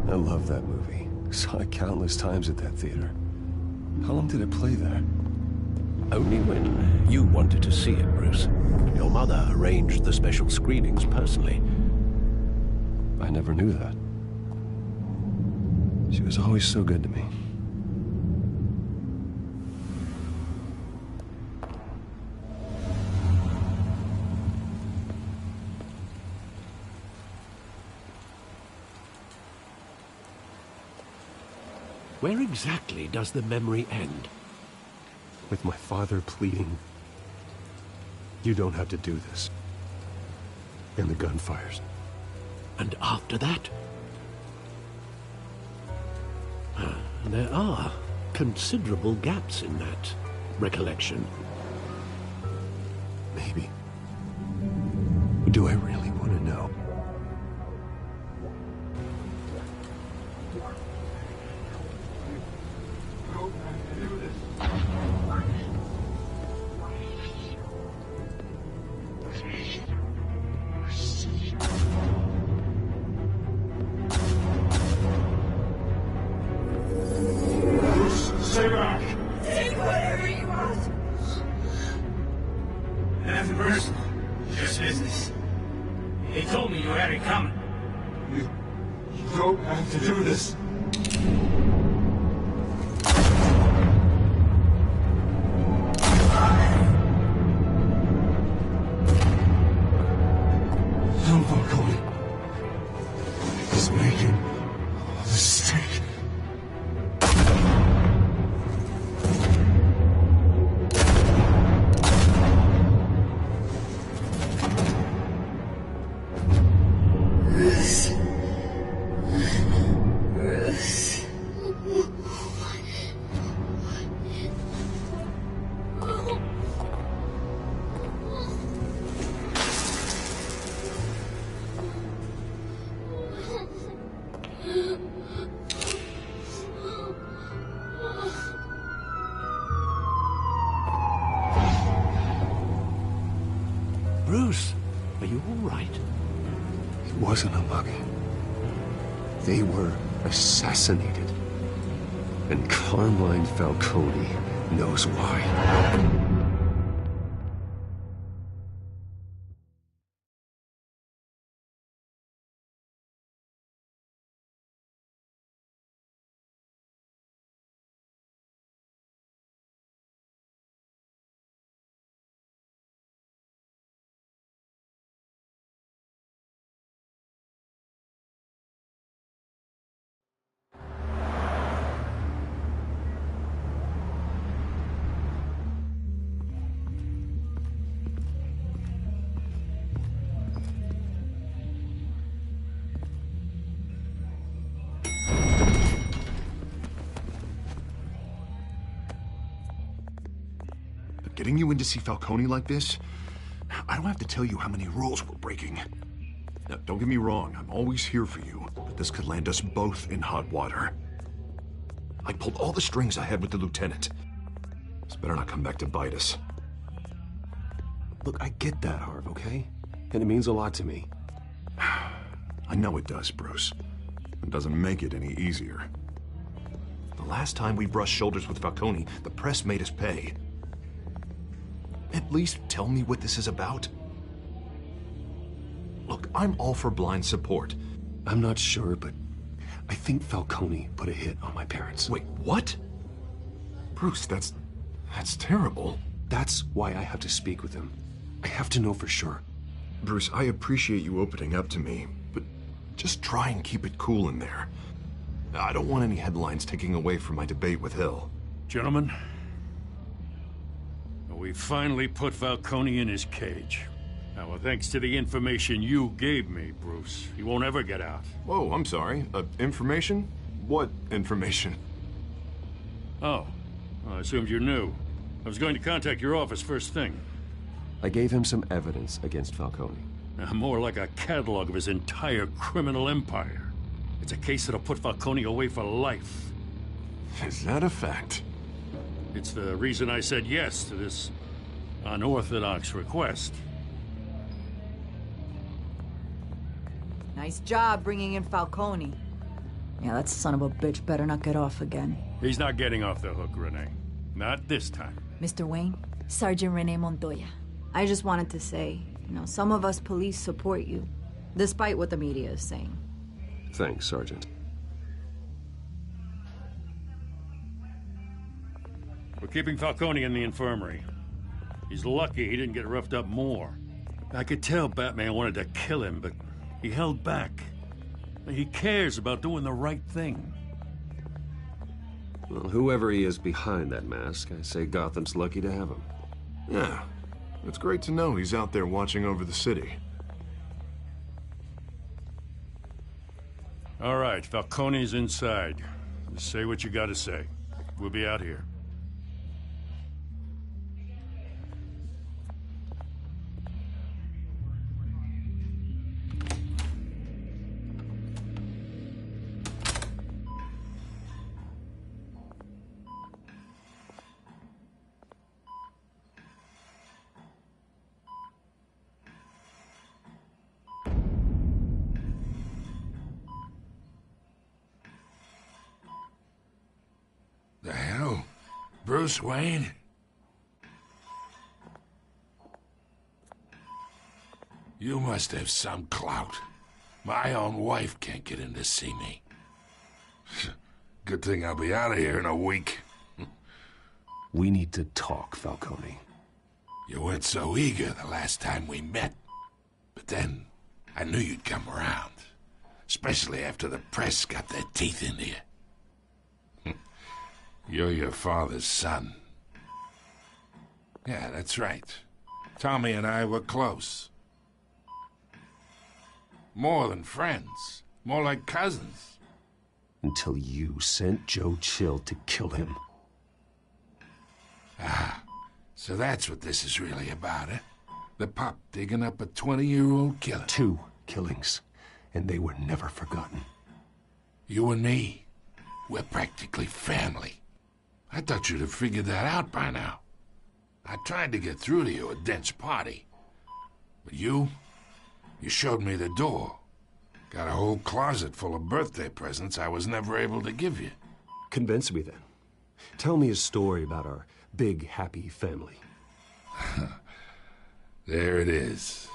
I love that movie. Saw it countless times at that theater. How long did it play there? Only when you wanted to see it, Bruce. Your mother arranged the special screenings personally. I never knew that. She was always so good to me. Where exactly does the memory end? With my father pleading, "You don't have to do this." And the gunfires. And after that? There are considerable gaps in that recollection. Maybe. Do I really want to know? Stay back! Take whatever you want! Nothing personal. Just business. They told me you had it coming. You don't have to do this. Tom Falcone is making a mistake. Bruce, are you all right? It wasn't a mug. They were assassinated. And Carmine Falcone knows why. Getting you in to see Falcone like this? I don't have to tell you how many rules we're breaking. Now, don't get me wrong, I'm always here for you, but this could land us both in hot water. I pulled all the strings I had with the lieutenant. This better not come back to bite us. Look, I get that, Hart, okay? And it means a lot to me. I know it does, Bruce. It doesn't make it any easier. The last time we brushed shoulders with Falcone, the press made us pay. At least tell me what this is about. Look, I'm all for blind support. I'm not sure, but I think Falcone put a hit on my parents. Wait, what? Bruce, that's terrible. That's why I have to speak with him. I have to know for sure. Bruce, I appreciate you opening up to me, but just try and keep it cool in there. I don't want any headlines taking away from my debate with Hill. Gentlemen, we finally put Falcone in his cage. Now, thanks to the information you gave me, Bruce, he won't ever get out. Whoa, I'm sorry. Information? What information? Oh, well, I assumed you knew. I was going to contact your office first thing. I gave him some evidence against Falcone. Now, more like a catalog of his entire criminal empire. It's a case that'll put Falcone away for life. Is that a fact? It's the reason I said yes to this unorthodox request. Nice job bringing in Falcone. Yeah, that son of a bitch better not get off again. He's not getting off the hook, Renee. Not this time. Mr. Wayne, Sergeant Renee Montoya. I just wanted to say, some of us police support you, despite what the media is saying. Thanks, Sergeant. We're keeping Falcone in the infirmary. He's lucky he didn't get roughed up more. I could tell Batman wanted to kill him, but he held back. He cares about doing the right thing. Well, whoever he is behind that mask, I say Gotham's lucky to have him. Yeah, it's great to know he's out there watching over the city. All right, Falcone's inside. Just say what you gotta say. We'll be out here. The hell? Bruce Wayne? You must have some clout. My own wife can't get in to see me. Good thing I'll be out of here in a week. We need to talk, Falcone. You weren't so eager the last time we met. But then, I knew you'd come around. Especially after the press got their teeth into you. You're your father's son. Yeah, that's right. Tommy and I were close. More than friends. More like cousins. Until you sent Joe Chill to kill him. Ah, so that's what this is really about, eh? The pup digging up a 20-year-old killer. 2 killings, and they were never forgotten. You and me, we're practically family. I thought you'd have figured that out by now. I tried to get through to you at Dent's party. But you showed me the door. Got a whole closet full of birthday presents I was never able to give you. Convince me then. Tell me a story about our big, happy family. There it is.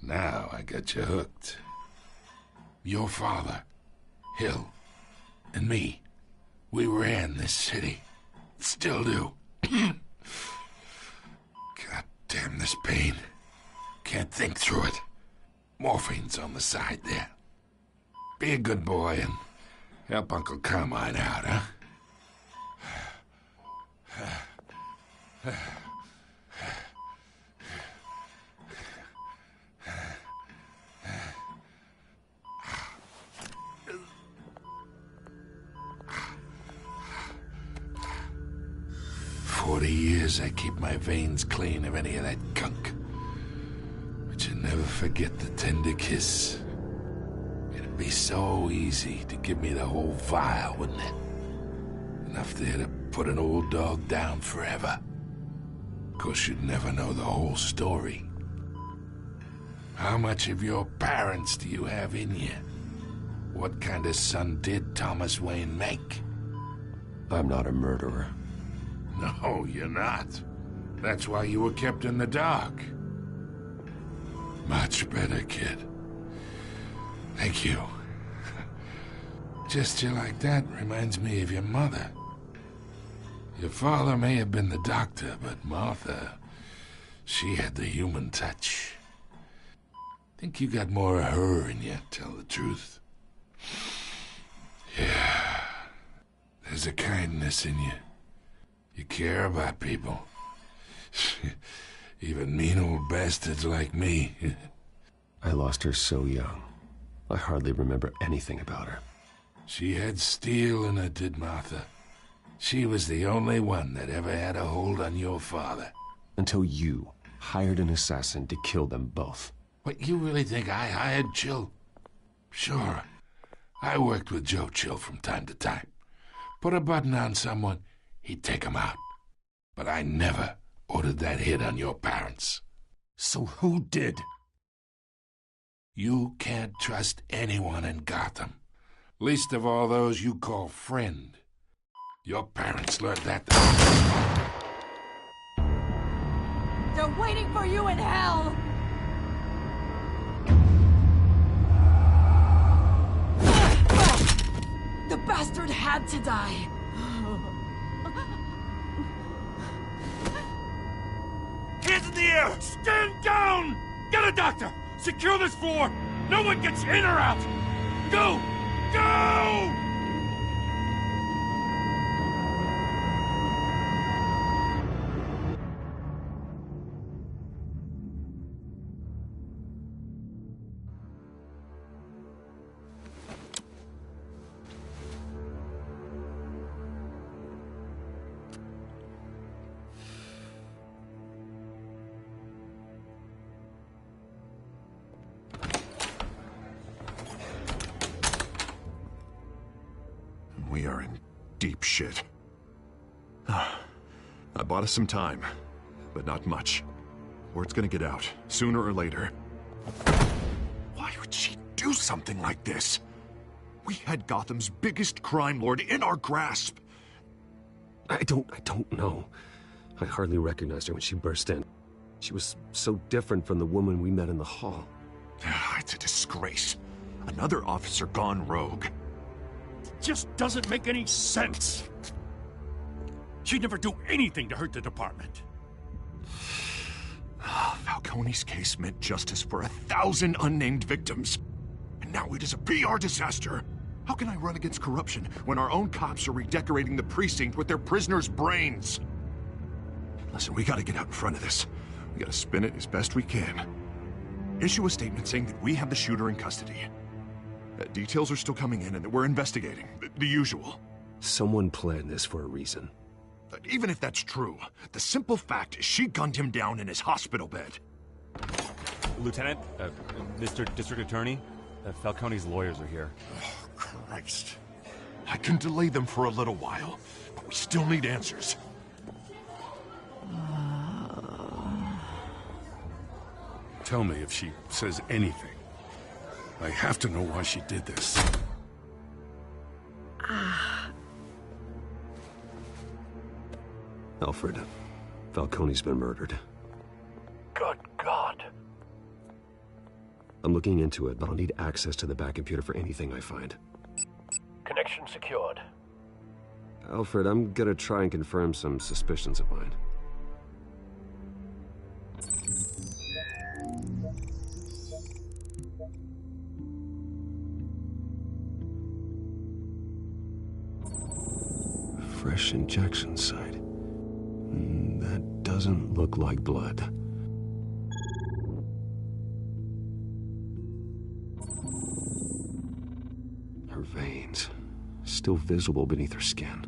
Now I got you hooked. Your father, Hill, and me. We ran this city. Still do. God damn this pain. Can't think through it. Morphine's on the side there. Be a good boy and help Uncle Carmine out, huh? 40 years I keep my veins clean of any of that gunk. But you never forget the tender kiss. It'd be so easy to give me the whole vial, wouldn't it? Enough there to put an old dog down forever. Of course, you'd never know the whole story. How much of your parents do you have in you? What kind of son did Thomas Wayne make? I'm not a murderer. No, you're not. That's why you were kept in the dark. Much better, kid. Thank you. Gesture like that reminds me of your mother. Your father may have been the doctor, but Martha, she had the human touch. Think you got more of her in you, tell the truth. Yeah. There's a kindness in you. You care about people. Even mean old bastards like me. I lost her so young. I hardly remember anything about her. She had steel in her, did Martha. She was the only one that ever had a hold on your father. Until you hired an assassin to kill them both. What, you really think I hired Chill? Sure. I worked with Joe Chill from time to time. Put a button on someone, he'd take him out. But I never ordered that hit on your parents. So who did? You can't trust anyone in Gotham. Least of all those you call friend. Your parents learned that. They're waiting for you in hell! bastard had to die. Hands in the air! Stand down! Get a doctor! Secure this floor! No one gets in or out! Go! Go! We are in deep shit. I bought us some time, but not much. Word's gonna get out, sooner or later. Why would she do something like this? We had Gotham's biggest crime lord in our grasp. I don't know. I hardly recognized her when she burst in. She was so different from the woman we met in the hall. It's a disgrace. Another officer gone rogue. Just doesn't make any sense. She'd never do anything to hurt the department. Falcone's case meant justice for 1,000 unnamed victims. And now it is a PR disaster. How can I run against corruption when our own cops are redecorating the precinct with their prisoners' brains? Listen, we gotta get out in front of this. We gotta spin it as best we can. Issue a statement saying that we have the shooter in custody. Details are still coming in and that we're investigating. The usual. Someone planned this for a reason. Even if that's true, the simple fact is she gunned him down in his hospital bed. Lieutenant, Mr. District Attorney, Falcone's lawyers are here. Oh, Christ. I can delay them for a little while, but we still need answers. Tell me if she says anything. I have to know why she did this. Alfred, Falcone's been murdered. Good God. I'm looking into it, but I'll need access to the back computer for anything I find. Connection secured. Alfred, I'm gonna try and confirm some suspicions of mine. Fresh injection site. That doesn't look like blood. Her veins, still visible beneath her skin.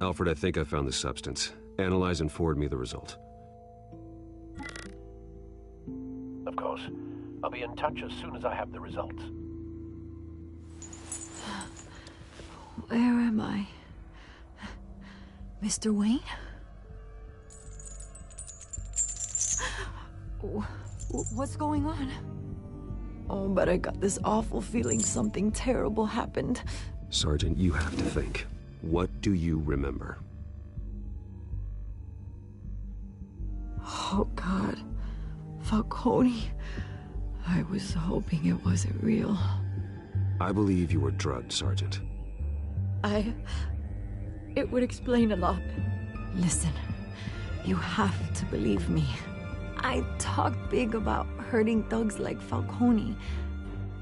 Alfred, I think I found the substance. Analyze and forward me the result. Of course. I'll be in touch as soon as I have the results. Where am I? Mr. Wayne? What's going on? Oh, but I got this awful feeling something terrible happened. Sergeant, you have to think. What do you remember? Oh, God. Falcone. I was hoping it wasn't real. I believe you were drugged, Sergeant. It would explain a lot. Listen, you have to believe me. I talked big about hurting thugs like Falcone,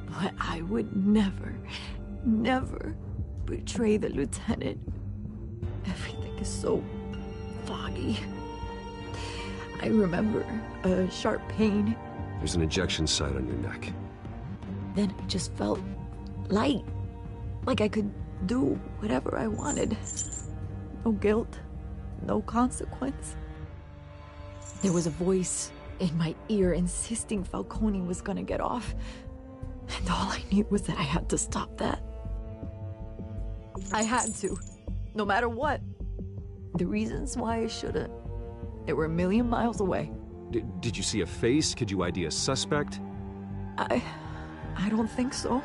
but I would never betray the lieutenant. Everything is so foggy. I remember a sharp pain. There's an injection site on your neck. Then it just felt light, like I could do whatever I wanted. No guilt, no consequence. There was a voice in my ear insisting Falcone was gonna get off. And all I knew was that I had to stop that. I had to, no matter what. The reasons why I shouldn't, they were a million miles away. Did you see a face? Could you ID a suspect? I don't think so.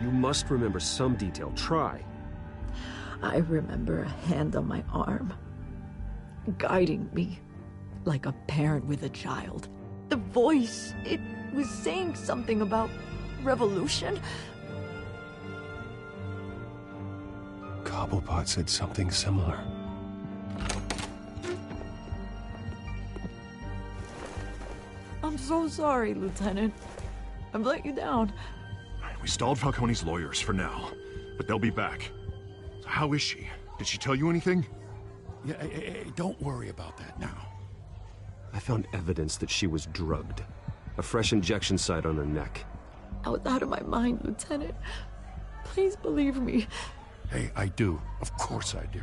You must remember some detail. Try. I remember a hand on my arm, guiding me like a parent with a child. The voice, it was saying something about revolution? Cobblepot said something similar. I'm so sorry, Lieutenant. I've let you down. We stalled Falcone's lawyers for now, but they'll be back. So how is she? Did she tell you anything? Yeah, don't worry about that now. I found evidence that she was drugged. A fresh injection site on her neck. I was out of my mind, Lieutenant. Please believe me. Hey, I do. Of course I do.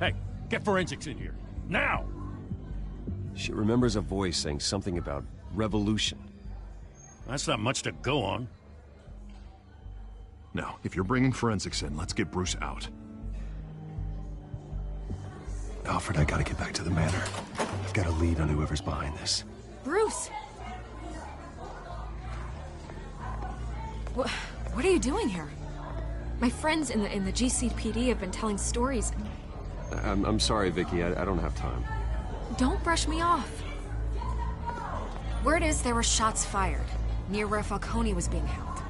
Hey, get forensics in here. Now! She remembers a voice saying something about revolution. That's not much to go on. Now, if you're bringing forensics in, let's get Bruce out. Alfred, I gotta get back to the manor. I've got a lead on whoever's behind this. Bruce! What are you doing here? My friends in the GCPD have been telling stories. I'm sorry, Vicky. I don't have time. Don't brush me off. Word is there were shots fired near where Falcone was being held.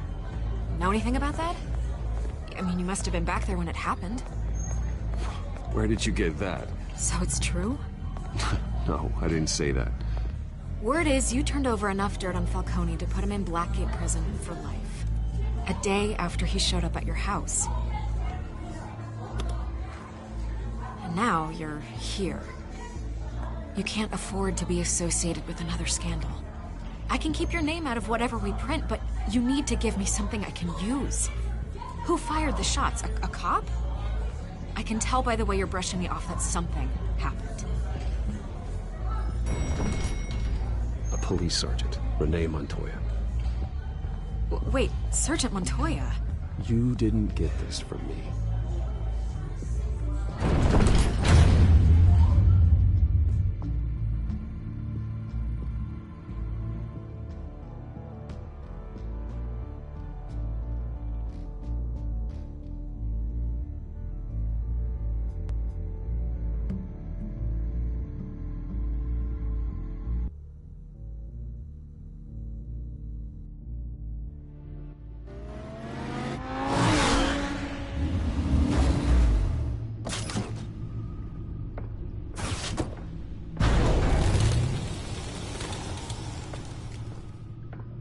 Know anything about that? I mean, you must have been back there when it happened. Where did you get that? So it's true? No, I didn't say that. Word is you turned over enough dirt on Falcone to put him in Blackgate Prison for life. A day after he showed up at your house. And now you're here. You can't afford to be associated with another scandal. I can keep your name out of whatever we print, but you need to give me something I can use. Who fired the shots? A cop? I can tell by the way you're brushing me off that something happened. A police sergeant, Renee Montoya. Wait, Sergeant Montoya? You didn't get this from me.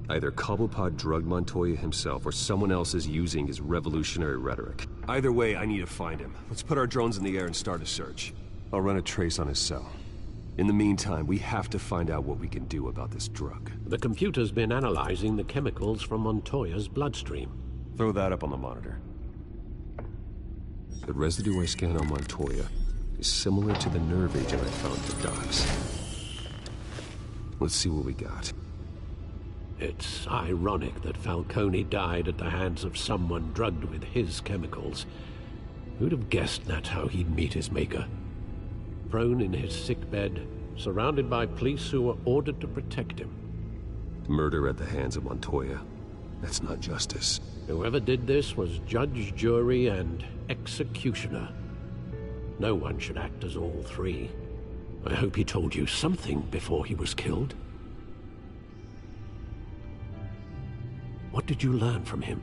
Either Cobblepot drugged Montoya himself, or someone else is using his revolutionary rhetoric. Either way, I need to find him. Let's put our drones in the air and start a search. I'll run a trace on his cell. In the meantime, we have to find out what we can do about this drug. The computer's been analyzing the chemicals from Montoya's bloodstream. Throw that up on the monitor. The residue I scanned on Montoya is similar to the nerve agent I found at the docks. Let's see what we got. It's ironic that Falcone died at the hands of someone drugged with his chemicals. Who'd have guessed that's how he'd meet his maker? Prone in his sickbed, surrounded by police who were ordered to protect him. Murder at the hands of Montoya. That's not justice. Whoever did this was judge, jury, and executioner. No one should act as all three. I hope he told you something before he was killed. What did you learn from him?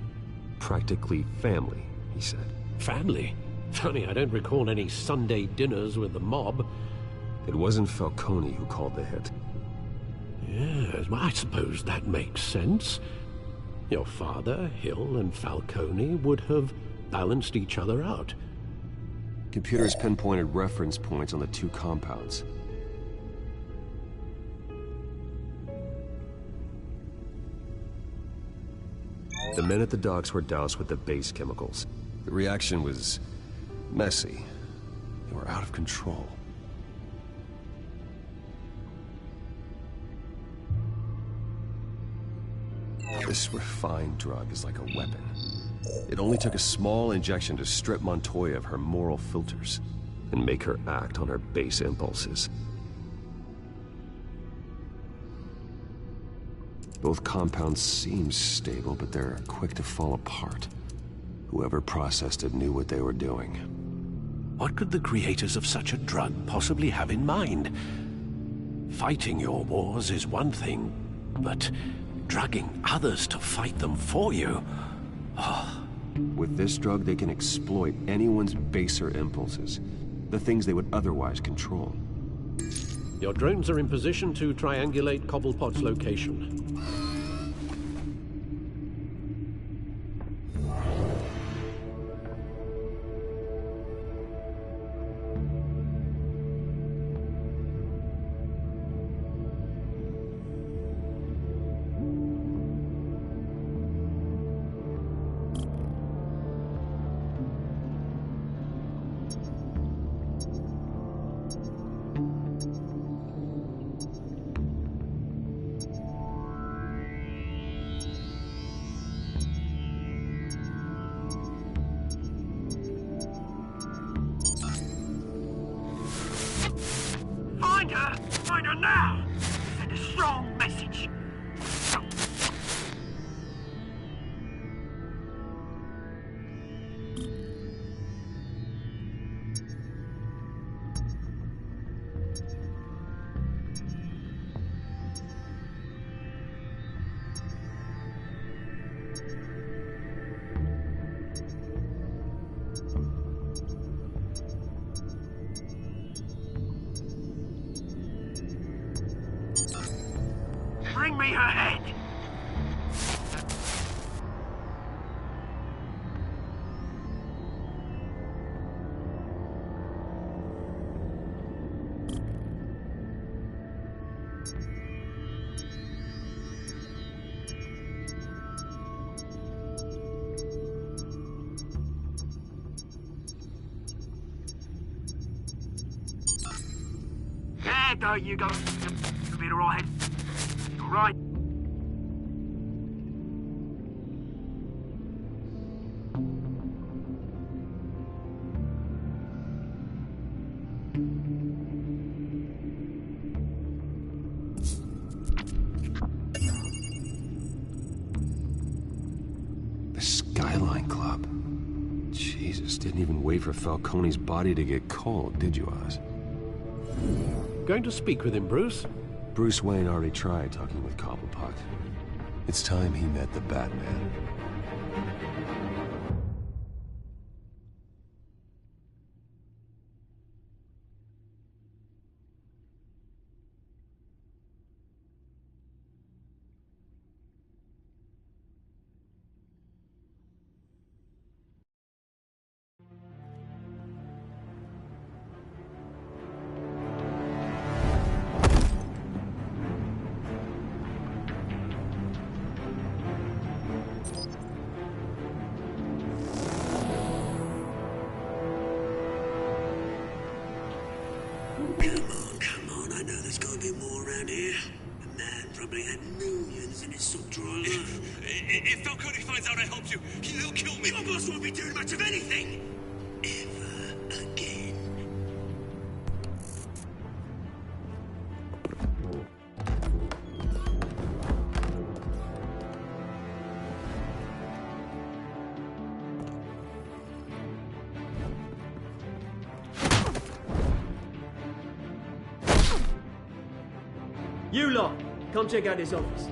Practically family, he said. Family? Funny, I don't recall any Sunday dinners with the mob. It wasn't Falcone who called the hit. Yes, well, I suppose that makes sense. Your father, Hill, and Falcone would have balanced each other out. Computers pinpointed reference points on the two compounds. The men at the docks were doused with the base chemicals. The reaction was messy. They were out of control. This refined drug is like a weapon. It only took a small injection to strip Montoya of her moral filters and make her act on her base impulses. Both compounds seem stable, but they're quick to fall apart. Whoever processed it knew what they were doing. What could the creators of such a drug possibly have in mind? Fighting your wars is one thing, but drugging others to fight them for you. With this drug, they can exploit anyone's baser impulses, the things they would otherwise control. Your drones are in position to triangulate Cobblepot's location. Find her now! Send a strong message. Bring me her head! There you go. You'll be alright. Right. The Skyline Club. Jesus, didn't even wait for Falcone's body to get cold, did you, Oz? Going to speak with him, Bruce? Bruce Wayne already tried talking with Cobblepot. It's time he met the Batman. Come on, I know there's gotta be more around here. The man probably had millions in his sub-drawer. If Falcone finds out I helped you, he'll kill me. Your boss won't be doing much of anything. Ever again. You lot, come check out his office.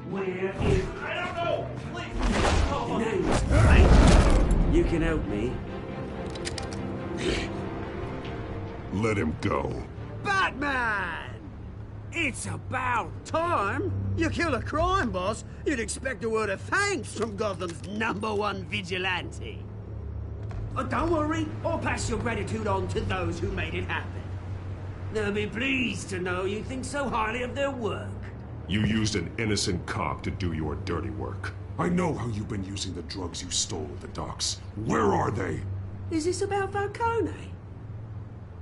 Where is... I don't know! Please! Right? You can help me. Let him go. Batman! It's about time. You kill a crime boss, you'd expect a word of thanks from Gotham's #1 vigilante. Oh, don't worry, I'll pass your gratitude on to those who made it happen. They'll be pleased to know you think so highly of their work. You used an innocent cop to do your dirty work. I know how you've been using the drugs you stole at the docks. Where are they? Is this about Falcone?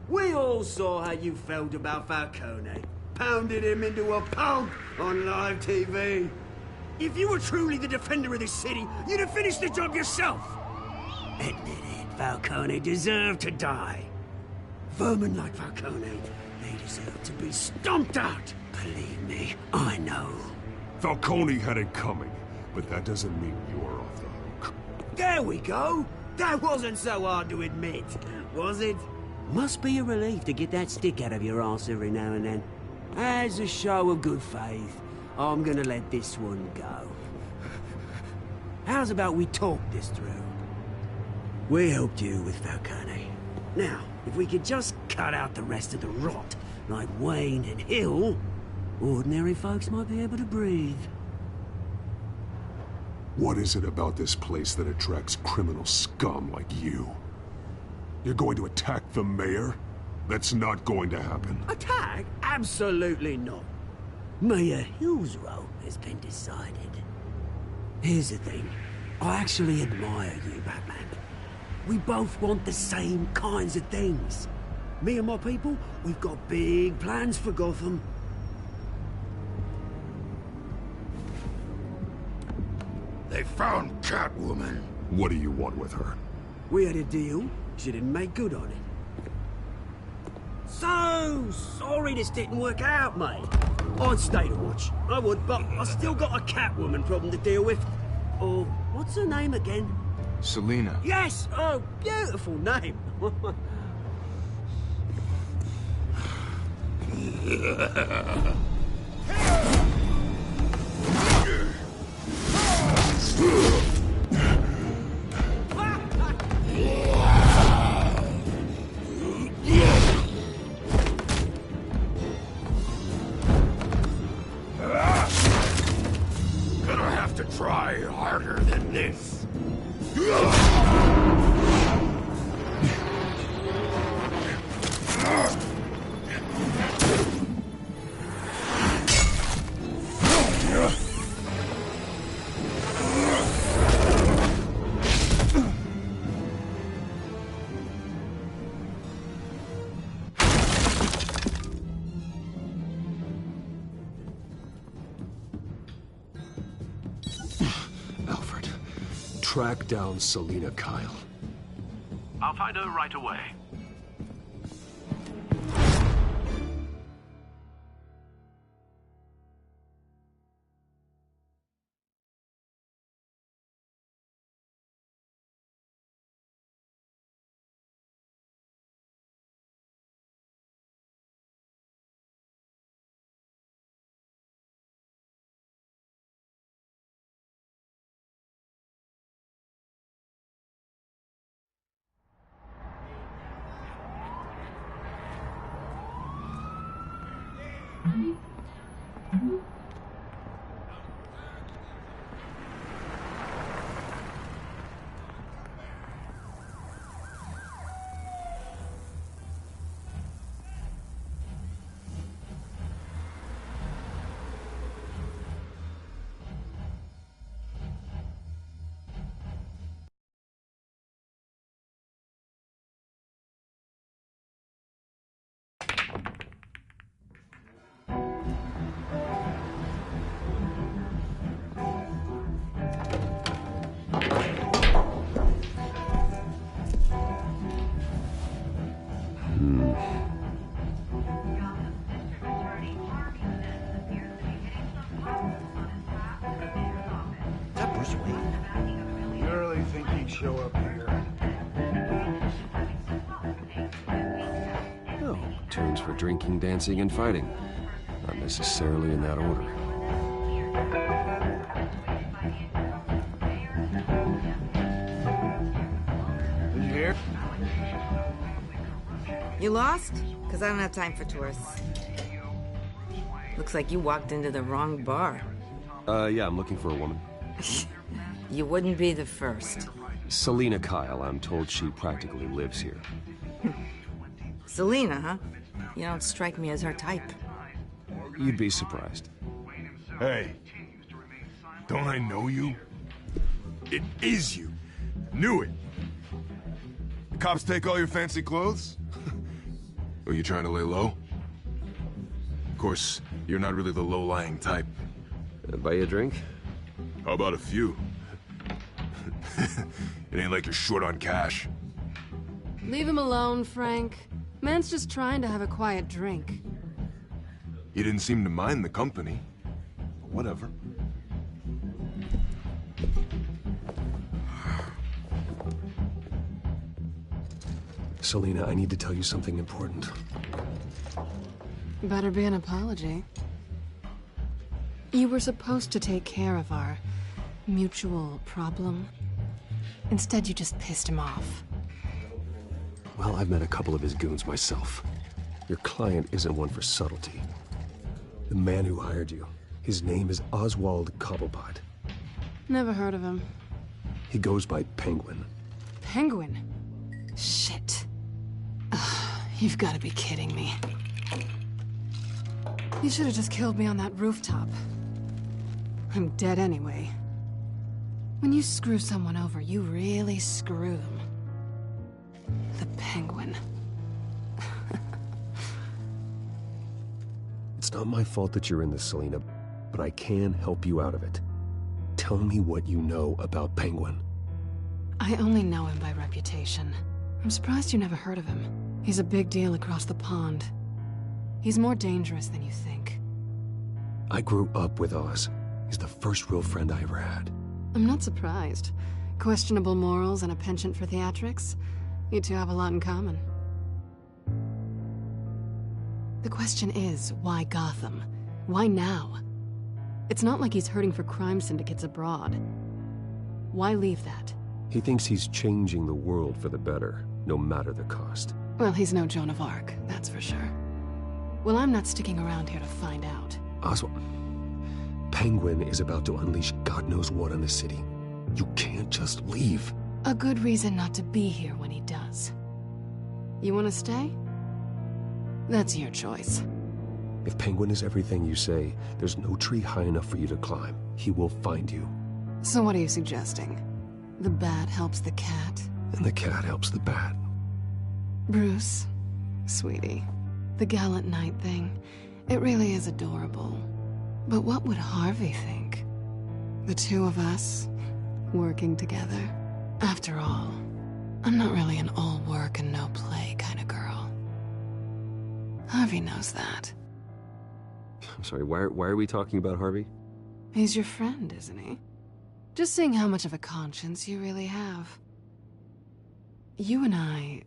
We all saw how you felt about Falcone. Pounded him into a pulp on live TV. If you were truly the defender of this city, you'd have finished the job yourself. Admit it, Falcone deserved to die. Vermin like Falcone, they deserve to be stomped out. Believe me, I know. Falcone had it coming, but that doesn't mean you're off the hook. There we go. That wasn't so hard to admit, was it? Must be a relief to get that stick out of your arse every now and then. As a show of good faith, I'm gonna let this one go. How's about we talk this through? We helped you with Falcone. Now, if we could just cut out the rest of the rot, like Wayne and Hill, ordinary folks might be able to breathe. What is it about this place that attracts criminal scum like you? You're going to attack the mayor? That's not going to happen. Attack? Absolutely not. Mayor Hill's role has been decided. Here's the thing. I actually admire you, Batman. We both want the same kinds of things. Me and my people, we've got big plans for Gotham. They found Catwoman. What do you want with her? We had a deal. She didn't make good on it. So sorry this didn't work out, mate. I'd stay to watch. I would, but I still got a Catwoman problem to deal with. Oh, what's her name again? Selina. Yes! Oh, beautiful name. Gonna have to try harder than this. Alfred, track down Selina Kyle. I'll find her right away. You really think he'd show up here? No, tunes for drinking, dancing, and fighting. Not necessarily in that order. Did you hear? You lost? Because I don't have time for tourists. Looks like you walked into the wrong bar. Yeah, I'm looking for a woman. You wouldn't be the first. Selina Kyle, I'm told she practically lives here. Selina, huh? You don't strike me as her type. You'd be surprised. Hey, don't I know you? It is you. Knew it. The cops take all your fancy clothes? Are you trying to lay low? Of course, you're not really the low-lying type. Buy you a drink? How about a few? It ain't like you're short on cash. Leave him alone, Frank. Man's just trying to have a quiet drink. He didn't seem to mind the company. But whatever. Selina, I need to tell you something important. Better be an apology. You were supposed to take care of our mutual problem. Instead, you just pissed him off. Well, I've met a couple of his goons myself. Your client isn't one for subtlety. The man who hired you, his name is Oswald Cobblepot. Never heard of him. He goes by Penguin. Penguin? Shit. Ugh, you've got to be kidding me. You should have just killed me on that rooftop. I'm dead anyway. When you screw someone over, you really screw them. The Penguin. It's not my fault that you're in this, Selina, but I can help you out of it. Tell me what you know about Penguin. I only know him by reputation. I'm surprised you never heard of him. He's a big deal across the pond. He's more dangerous than you think. I grew up with Oz. He's the first real friend I ever had. I'm not surprised. Questionable morals and a penchant for theatrics. You two have a lot in common. The question is, why Gotham? Why now? It's not like he's hurting for crime syndicates abroad. Why leave that? He thinks he's changing the world for the better, no matter the cost. Well, he's no Joan of Arc, that's for sure. Well, I'm not sticking around here to find out. Oswald, Penguin is about to unleash God knows what on the city. You can't just leave. A good reason not to be here when he does. You want to stay? That's your choice. If Penguin is everything you say, there's no tree high enough for you to climb. He will find you. So what are you suggesting? The bat helps the cat? And the cat helps the bat. Bruce, sweetie, the gallant knight thing, it really is adorable. But what would Harvey think? The two of us, working together? After all, I'm not really an all work and no play kind of girl. Harvey knows that. I'm sorry, why are we talking about Harvey? He's your friend, isn't he? Just seeing how much of a conscience you really have. You and I...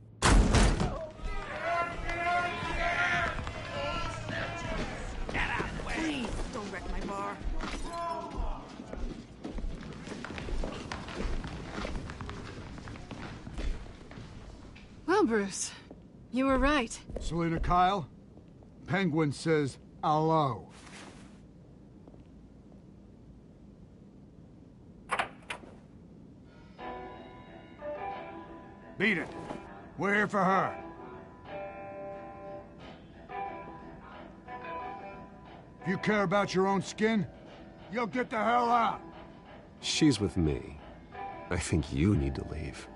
Please, don't wreck my bar. Well, Bruce, you were right. Selina Kyle, Penguin says hello. Beat it. We're here for her. If you care about your own skin, you'll get the hell out. She's with me. I think you need to leave.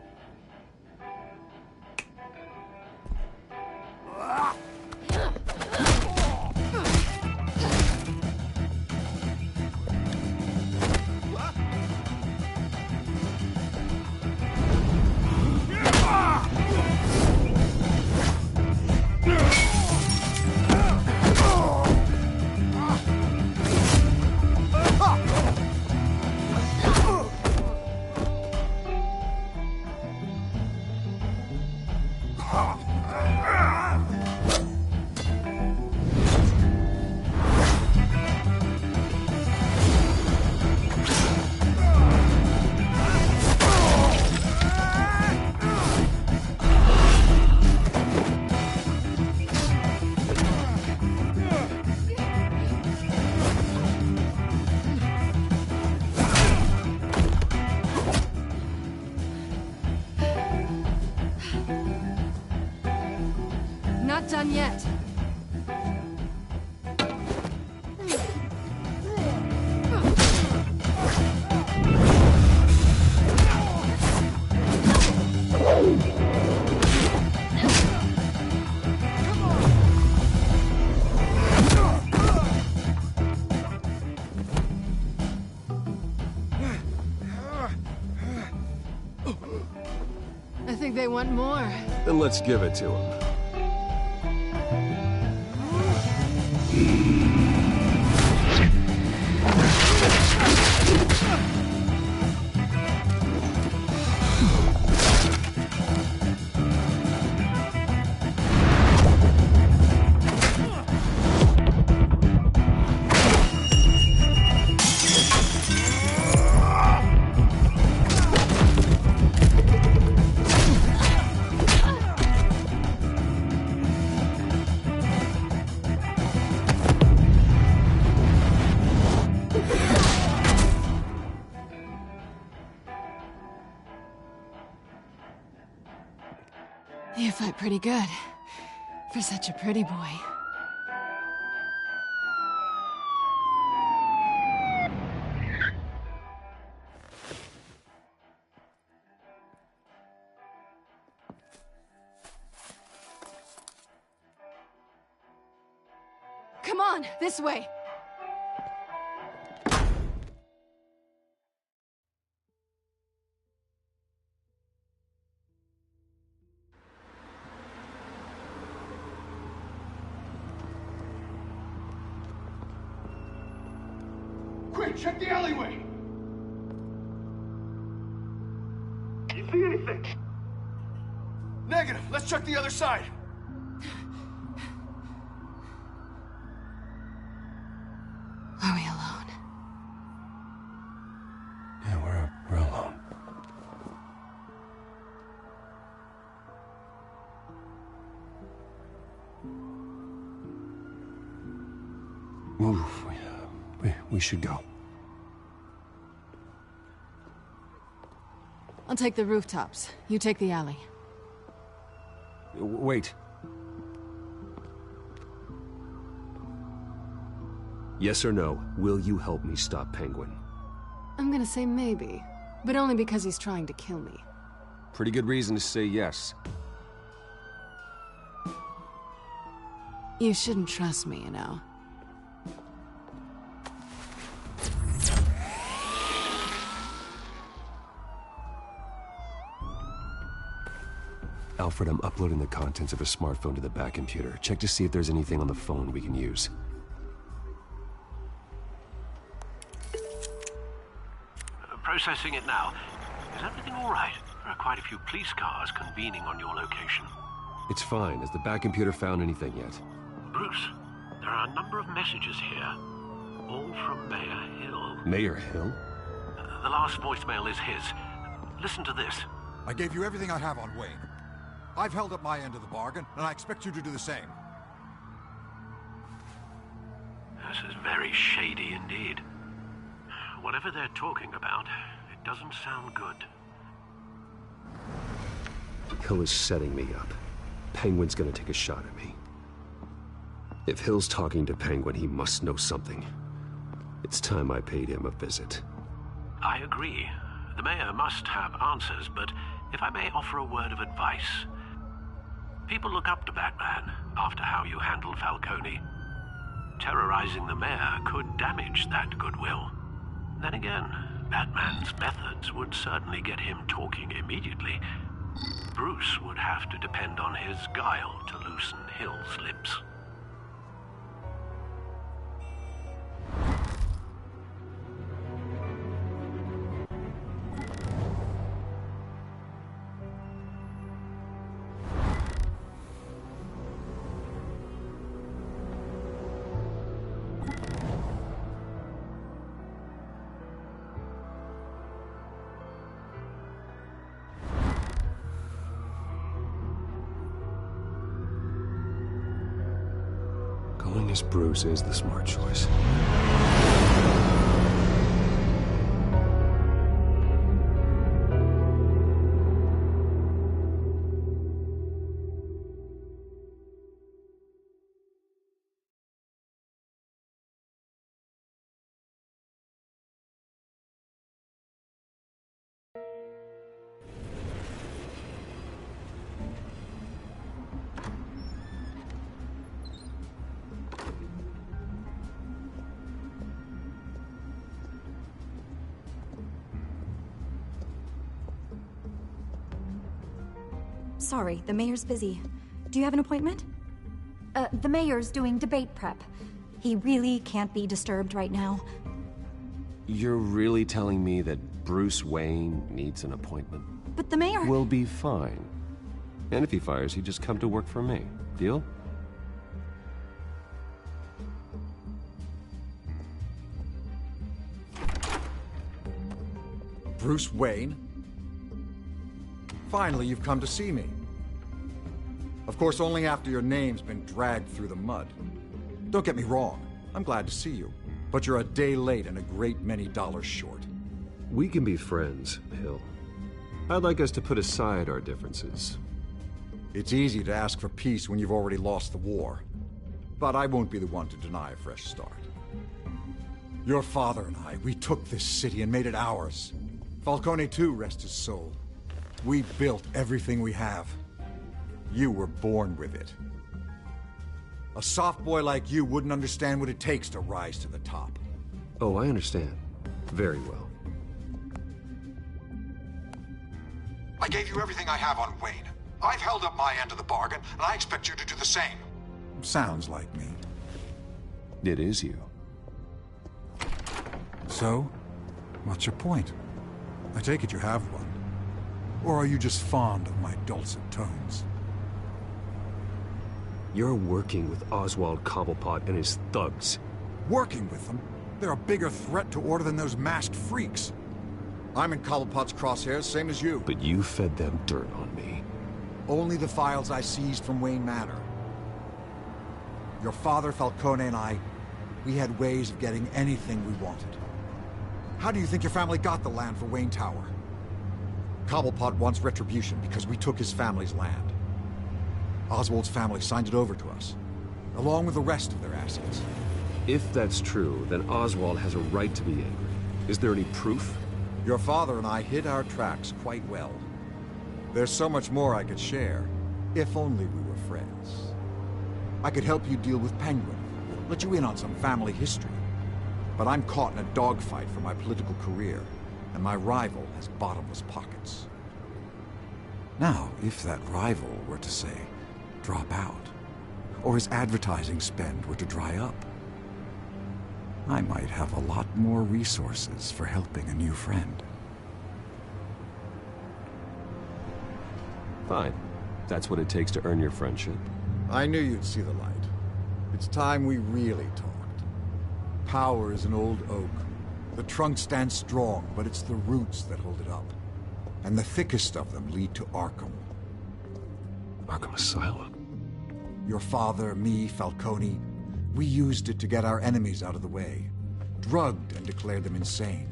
Not done yet. I think they want more. Then let's give it to him. look pretty good. For such a pretty boy. Come on, this way. Quick, check the alleyway! You see anything? Negative. Let's check the other side. Are we alone? Yeah, we're alone. Move. We should go. I'll take the rooftops. You take the alley. Wait. Yes or no, will you help me stop Penguin? I'm gonna say maybe, but only because he's trying to kill me. Pretty good reason to say yes. You shouldn't trust me, you know. Alfred, I'm uploading the contents of a smartphone to the back computer. Check to see if there's anything on the phone we can use. Processing it now. Is everything all right? There are quite a few police cars convening on your location. It's fine. Has the back computer found anything yet? Bruce, there are a number of messages here. All from Mayor Hill. Mayor Hill? The last voicemail is his. Listen to this. I gave you everything I have on Wayne. I've held up my end of the bargain, and I expect you to do the same. This is very shady indeed. Whatever they're talking about, it doesn't sound good. Hill is setting me up. Penguin's gonna take a shot at me. If Hill's talking to Penguin, he must know something. It's time I paid him a visit. I agree. The mayor must have answers, but if I may offer a word of advice. People look up to Batman after how you handled Falcone. Terrorizing the mayor could damage that goodwill. Then again, Batman's methods would certainly get him talking immediately. Bruce would have to depend on his guile to loosen Hill's lips. Going as Bruce is the smart choice. Sorry, the mayor's busy. Do you have an appointment? The mayor's doing debate prep. He really can't be disturbed right now. You're really telling me that Bruce Wayne needs an appointment? But the mayor... We'll be fine. And if he fires, he'd just come to work for me. Deal? Bruce Wayne? Finally, you've come to see me. Of course, only after your name's been dragged through the mud. Don't get me wrong, I'm glad to see you. But you're a day late and a great many dollars short. We can be friends, Hill. I'd like us to put aside our differences. It's easy to ask for peace when you've already lost the war. But I won't be the one to deny a fresh start. Your father and I, we took this city and made it ours. Falcone too, rest his soul. We built everything we have. You were born with it. A soft boy like you wouldn't understand what it takes to rise to the top. Oh, I understand. Very well. I gave you everything I have on Wayne. I've held up my end of the bargain, and I expect you to do the same. Sounds like me. It is you. So, what's your point? I take it you have one. Or are you just fond of my dulcet tones? You're working with Oswald Cobblepot and his thugs. Working with them? They're a bigger threat to order than those masked freaks. I'm in Cobblepot's crosshairs, same as you. But you fed them dirt on me. Only the files I seized from Wayne Manor. Your father, Falcone, and I, we had ways of getting anything we wanted. How do you think your family got the land for Wayne Tower? Cobblepot wants retribution because we took his family's land. Oswald's family signed it over to us, along with the rest of their assets. If that's true, then Oswald has a right to be angry. Is there any proof? Your father and I hid our tracks quite well. There's so much more I could share, if only we were friends. I could help you deal with Penguin, let you in on some family history. But I'm caught in a dogfight for my political career, and my rival has bottomless pockets. Now, if that rival were to say, drop out, or his advertising spend were to dry up, I might have a lot more resources for helping a new friend. Fine. That's what it takes to earn your friendship. I knew you'd see the light. It's time we really talked. Power is an old oak. The trunk stands strong, but it's the roots that hold it up. And the thickest of them lead to Arkham. Arkham Asylum? Your father, me, Falcone, we used it to get our enemies out of the way. Drugged and declared them insane.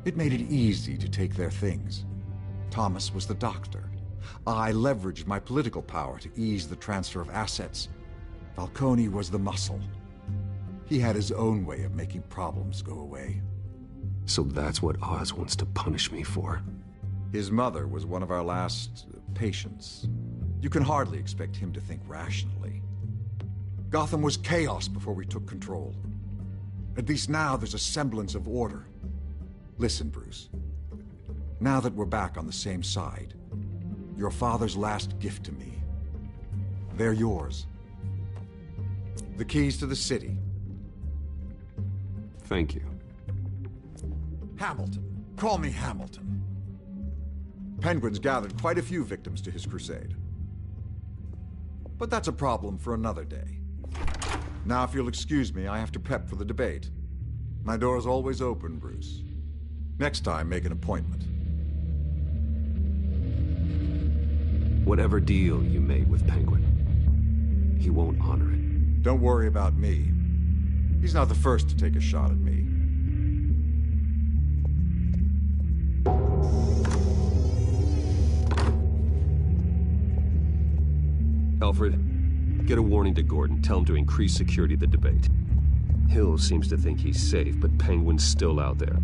It made it easy to take their things. Thomas was the doctor. I leveraged my political power to ease the transfer of assets. Falcone was the muscle. He had his own way of making problems go away. So that's what Oz wants to punish me for. His mother was one of our last patients. You can hardly expect him to think rationally. Gotham was chaos before we took control. At least now there's a semblance of order. Listen, Bruce. Now that we're back on the same side, your father's last gift to me, they're yours. The keys to the city. Thank you. Hamilton. Call me Hamilton. Penguin's gathered quite a few victims to his crusade. But that's a problem for another day. Now, if you'll excuse me, I have to prep for the debate. My door is always open, Bruce. Next time, make an appointment. Whatever deal you made with Penguin, he won't honor it. Don't worry about me. He's not the first to take a shot at me. Alfred, get a warning to Gordon. Tell him to increase security at the debate. Hill seems to think he's safe, but Penguin's still out there.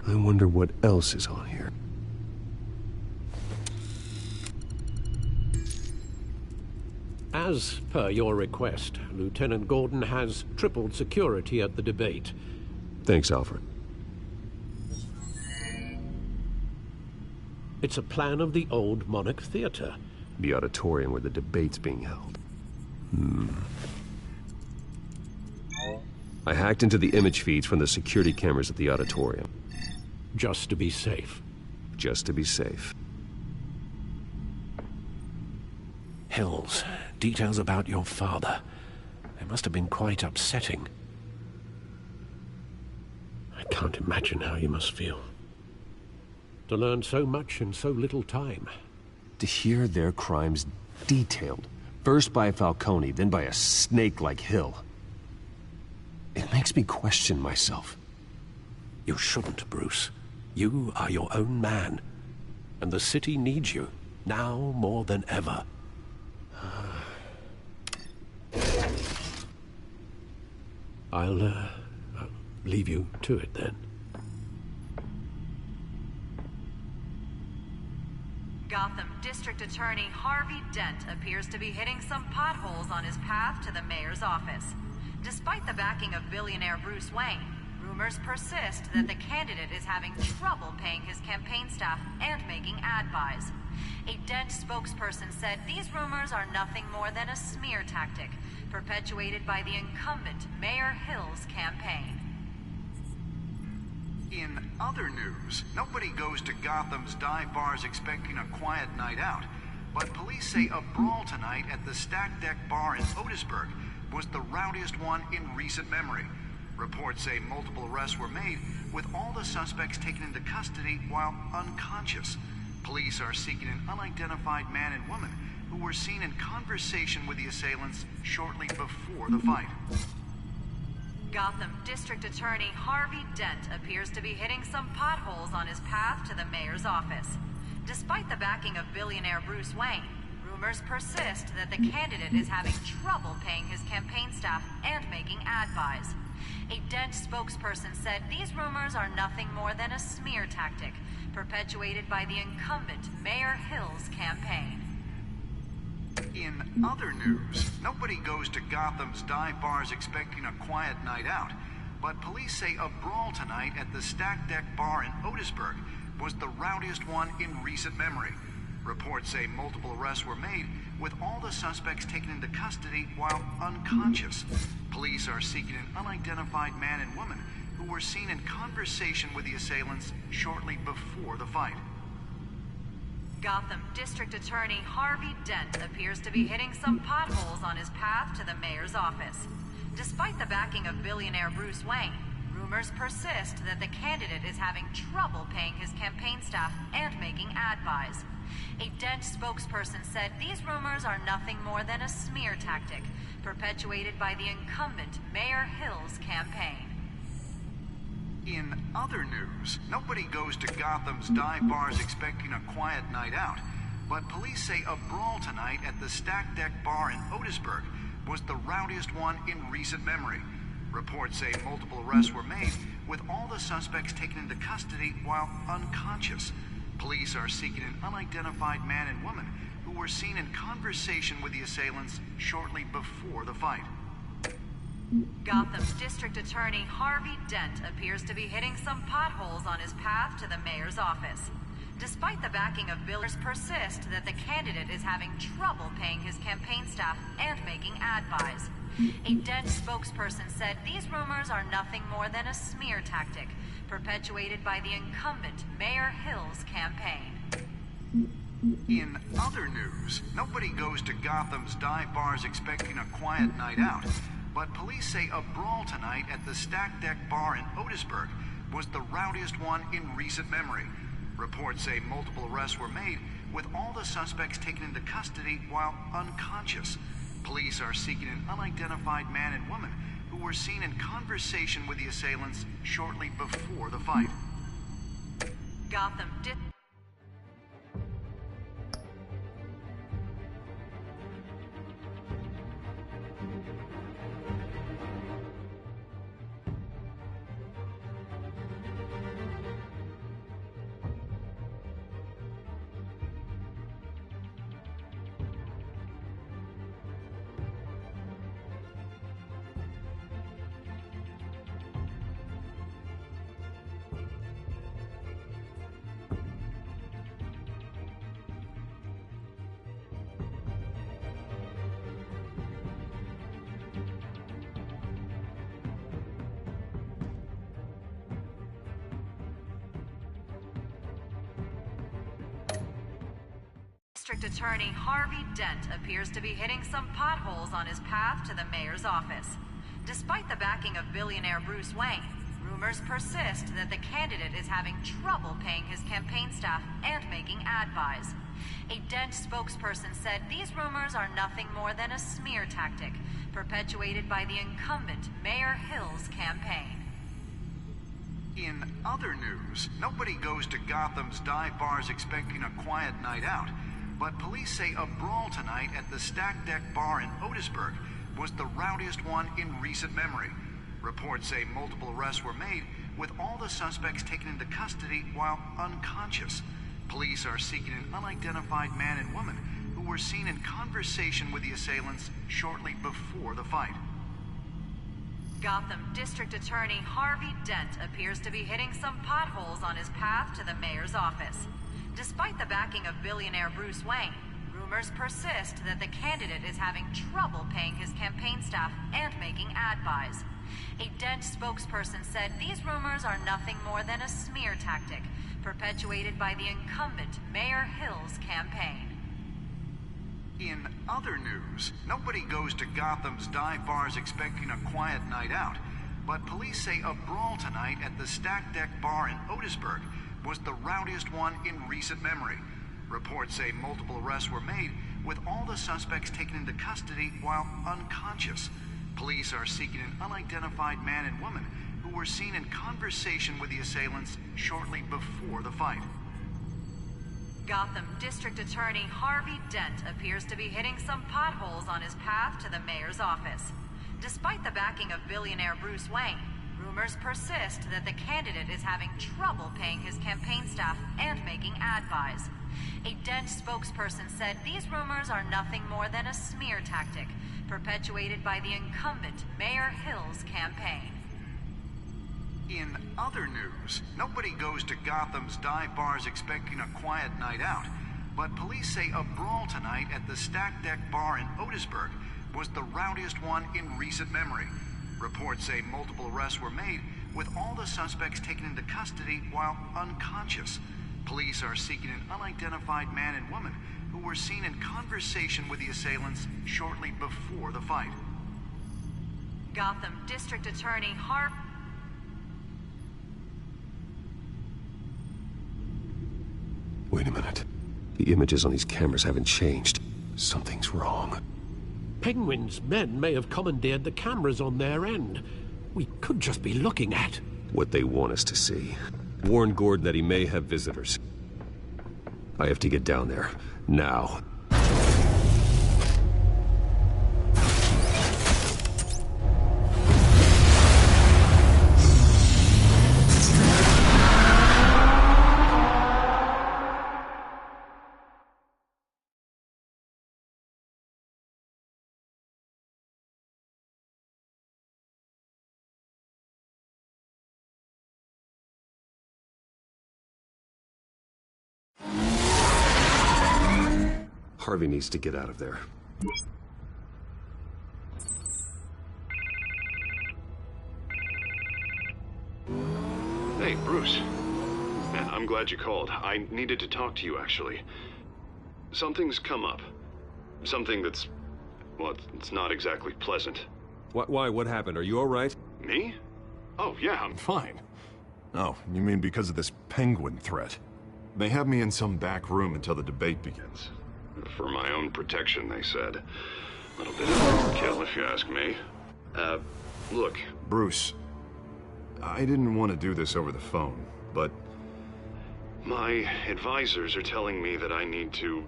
I wonder what else is on here. As per your request, Lieutenant Gordon has tripled security at the debate. Thanks, Alfred. It's a plan of the old Monarch Theater. The auditorium where the debate's being held. I hacked into the image feeds from the security cameras at the auditorium. Just to be safe. Just to be safe. Hills, details about your father. They must have been quite upsetting. I can't imagine how you must feel. To learn so much in so little time. To hear their crimes detailed. First by Falcone, then by a snake like Hill. It makes me question myself. You shouldn't, Bruce. You are your own man. And the city needs you, now more than ever. I'll leave you to it then. Gotham District Attorney Harvey Dent appears to be hitting some potholes on his path to the mayor's office. Despite the backing of billionaire Bruce Wayne, rumors persist that the candidate is having trouble paying his campaign staff and making ad buys. A Dent spokesperson said these rumors are nothing more than a smear tactic, perpetuated by the incumbent Mayor Hill's campaign. In other news, nobody goes to Gotham's dive bars expecting a quiet night out, but police say a brawl tonight at the Stack Deck Bar in Otisburg was the rowdiest one in recent memory. Reports say multiple arrests were made, with all the suspects taken into custody while unconscious. Police are seeking an unidentified man and woman who were seen in conversation with the assailants shortly before the fight. Gotham District Attorney Harvey Dent appears to be hitting some potholes on his path to the mayor's office. Despite the backing of billionaire Bruce Wayne, rumors persist that the candidate is having trouble paying his campaign staff and making ad buys. A Dent spokesperson said these rumors are nothing more than a smear tactic, perpetuated by the incumbent Mayor Hill's campaign. In other news, nobody goes to Gotham's dive bars expecting a quiet night out, but police say a brawl tonight at the Stack Deck Bar in Otisburg was the rowdiest one in recent memory. Reports say multiple arrests were made, with all the suspects taken into custody while unconscious. Police are seeking an unidentified man and woman who were seen in conversation with the assailants shortly before the fight. Gotham District Attorney Harvey Dent appears to be hitting some potholes on his path to the mayor's office. Despite the backing of billionaire Bruce Wayne, rumors persist that the candidate is having trouble paying his campaign staff and making ad buys. A Dent spokesperson said these rumors are nothing more than a smear tactic, perpetuated by the incumbent Mayor Hill's campaign. In other news, nobody goes to Gotham's dive bars expecting a quiet night out, but police say a brawl tonight at the Stack Deck Bar in Otisburg was the rowdiest one in recent memory. Reports say multiple arrests were made, with all the suspects taken into custody while unconscious. Police are seeking an unidentified man and woman who were seen in conversation with the assailants shortly before the fight. Gotham District Attorney Harvey Dent appears to be hitting some potholes on his path to the mayor's office. Despite the backing of billionaires persist that the candidate is having trouble paying his campaign staff and making ad buys. A Dent spokesperson said these rumors are nothing more than a smear tactic, perpetuated by the incumbent Mayor Hill's campaign. In other news, nobody goes to Gotham's dive bars expecting a quiet night out, but police say a brawl tonight at the Stack Deck Bar in Otisburg was the rowdiest one in recent memory. Reports say multiple arrests were made, with all the suspects taken into custody while unconscious. Police are seeking an unidentified man and woman who were seen in conversation with the assailants shortly before the fight. Gotham District Attorney Harvey Dent appears to be hitting some potholes on his path to the mayor's office. Despite the backing of billionaire Bruce Wayne, rumors persist that the candidate is having trouble paying his campaign staff and making ad buys. A Dent spokesperson said these rumors are nothing more than a smear tactic, perpetuated by the incumbent Mayor Hill's campaign. In other news, nobody goes to Gotham's dive bars expecting a quiet night out, but police say a brawl tonight at the Stack Deck Bar in Otisburg was the rowdiest one in recent memory. Reports say multiple arrests were made, with all the suspects taken into custody while unconscious. Police are seeking an unidentified man and woman who were seen in conversation with the assailants shortly before the fight. Gotham District Attorney Harvey Dent appears to be hitting some potholes on his path to the mayor's office. Despite the backing of billionaire Bruce Wayne, rumors persist that the candidate is having trouble paying his campaign staff and making ad buys. A Dent spokesperson said these rumors are nothing more than a smear tactic, perpetuated by the incumbent Mayor Hill's campaign. In other news, nobody goes to Gotham's dive bars expecting a quiet night out, but police say a brawl tonight at the Stack Deck Bar in Otisburg was the rowdiest one in recent memory. Reports say multiple arrests were made, with all the suspects taken into custody while unconscious. Police are seeking an unidentified man and woman who were seen in conversation with the assailants shortly before the fight. Gotham District Attorney Harvey Dent appears to be hitting some potholes on his path to the mayor's office. Despite the backing of billionaire Bruce Wayne, rumors persist that the candidate is having trouble paying his campaign staff and making ad buys. A Dent spokesperson said these rumors are nothing more than a smear tactic, perpetuated by the incumbent Mayor Hill's campaign. In other news, nobody goes to Gotham's dive bars expecting a quiet night out, but police say a brawl tonight at the Stack Deck Bar in Otisburg was the rowdiest one in recent memory. Reports say multiple arrests were made, with all the suspects taken into custody while unconscious. Police are seeking an unidentified man and woman who were seen in conversation with the assailants shortly before the fight. Gotham District Attorney Harvey... Wait a minute. The images on these cameras haven't changed. Something's wrong. Penguin's men may have commandeered the cameras on their end. We could just be looking at what they want us to see. Warn Gordon that he may have visitors. I have to get down there. Now. Harvey needs to get out of there. Hey, Bruce. Man, I'm glad you called. I needed to talk to you, actually. Something's come up. Something that's... well, it's not exactly pleasant. Why? What happened? Are you all right? Me? Oh, yeah, I'm fine. Oh, you mean because of this penguin threat? They have me in some back room until the debate begins. For my own protection, they said. A little bit of overkill, if you ask me. Look. Bruce, I didn't want to do this over the phone, but... my advisors are telling me that I need to...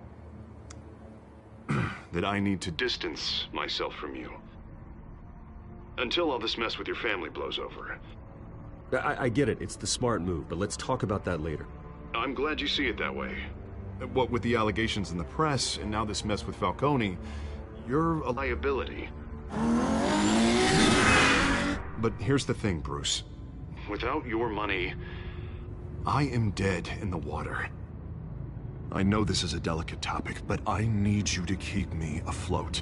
that I need to distance myself from you. Until all this mess with your family blows over. I get it. It's the smart move, but let's talk about that later. I'm glad you see it that way. What with the allegations in the press, and now this mess with Falcone, you're a liability. But here's the thing, Bruce. Without your money... I am dead in the water. I know this is a delicate topic, but I need you to keep me afloat.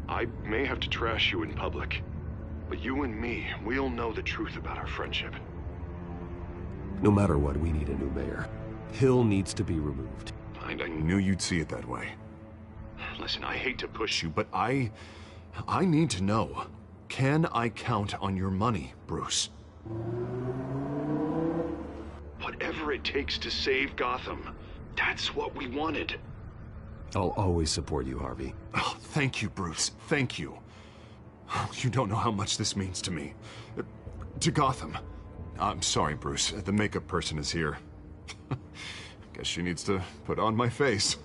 I may have to trash you in public, but you and me, we'll know the truth about our friendship. No matter what, we need a new mayor. Hill needs to be removed. I knew you'd see it that way. Listen, I hate to push you, But I need to know. Can I count on your money, Bruce? whatever it takes to save Gotham. That's what we wanted. I'll always support you, Harvey. Oh, thank you, Bruce. Thank you. You don't know how much this means to me. To Gotham. I'm sorry, Bruce. The makeup person is here. Guess she needs to put on my face.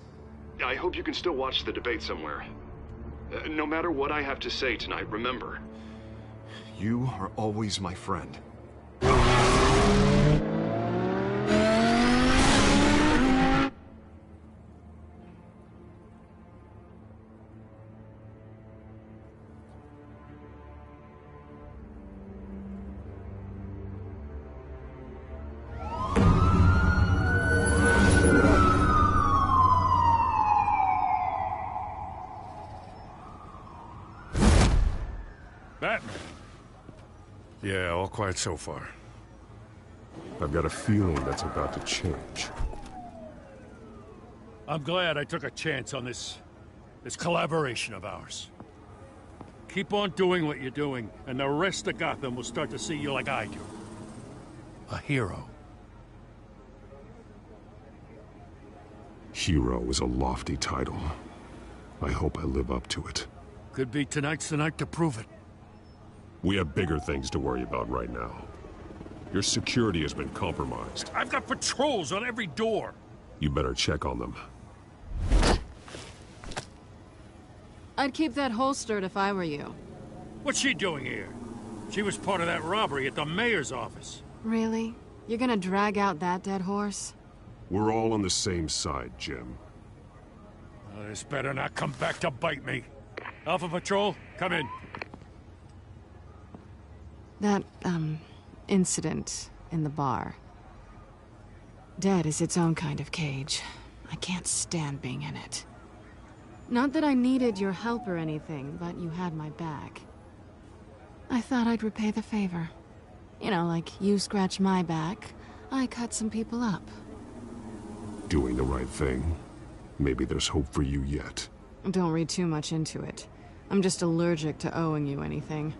I hope you can still watch the debate somewhere. No matter what I have to say tonight, remember. You are always my friend. Batman. Yeah, all quiet so far. I've got a feeling that's about to change. I'm glad I took a chance on this collaboration of ours. Keep on doing what you're doing, and the rest of Gotham will start to see you like I do. A hero. Hero is a lofty title. I hope I live up to it. Could be tonight's the night to prove it. We have bigger things to worry about right now. Your security has been compromised. I've got patrols on every door. You better check on them. I'd keep that holstered if I were you. What's she doing here? She was part of that robbery at the mayor's office. Really? You're gonna drag out that dead horse? We're all on the same side, Jim. Oh, this better not come back to bite me. Alpha Patrol, come in. That, incident in the bar. Dead is its own kind of cage. I can't stand being in it. Not that I needed your help or anything, but you had my back. I thought I'd repay the favor. You know, like you scratch my back, I cut some people up. Doing the right thing. Maybe there's hope for you yet. Don't read too much into it. I'm just allergic to owing you anything.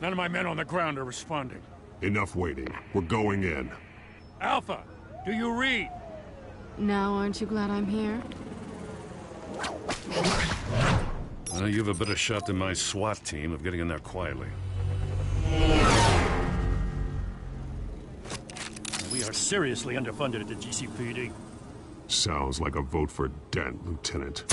None of my men on the ground are responding. Enough waiting. We're going in. Alpha, do you read? Now aren't you glad I'm here? Well, you have a better shot than my SWAT team of getting in there quietly. We are seriously underfunded at the GCPD. Sounds like a vote for Dent, Lieutenant.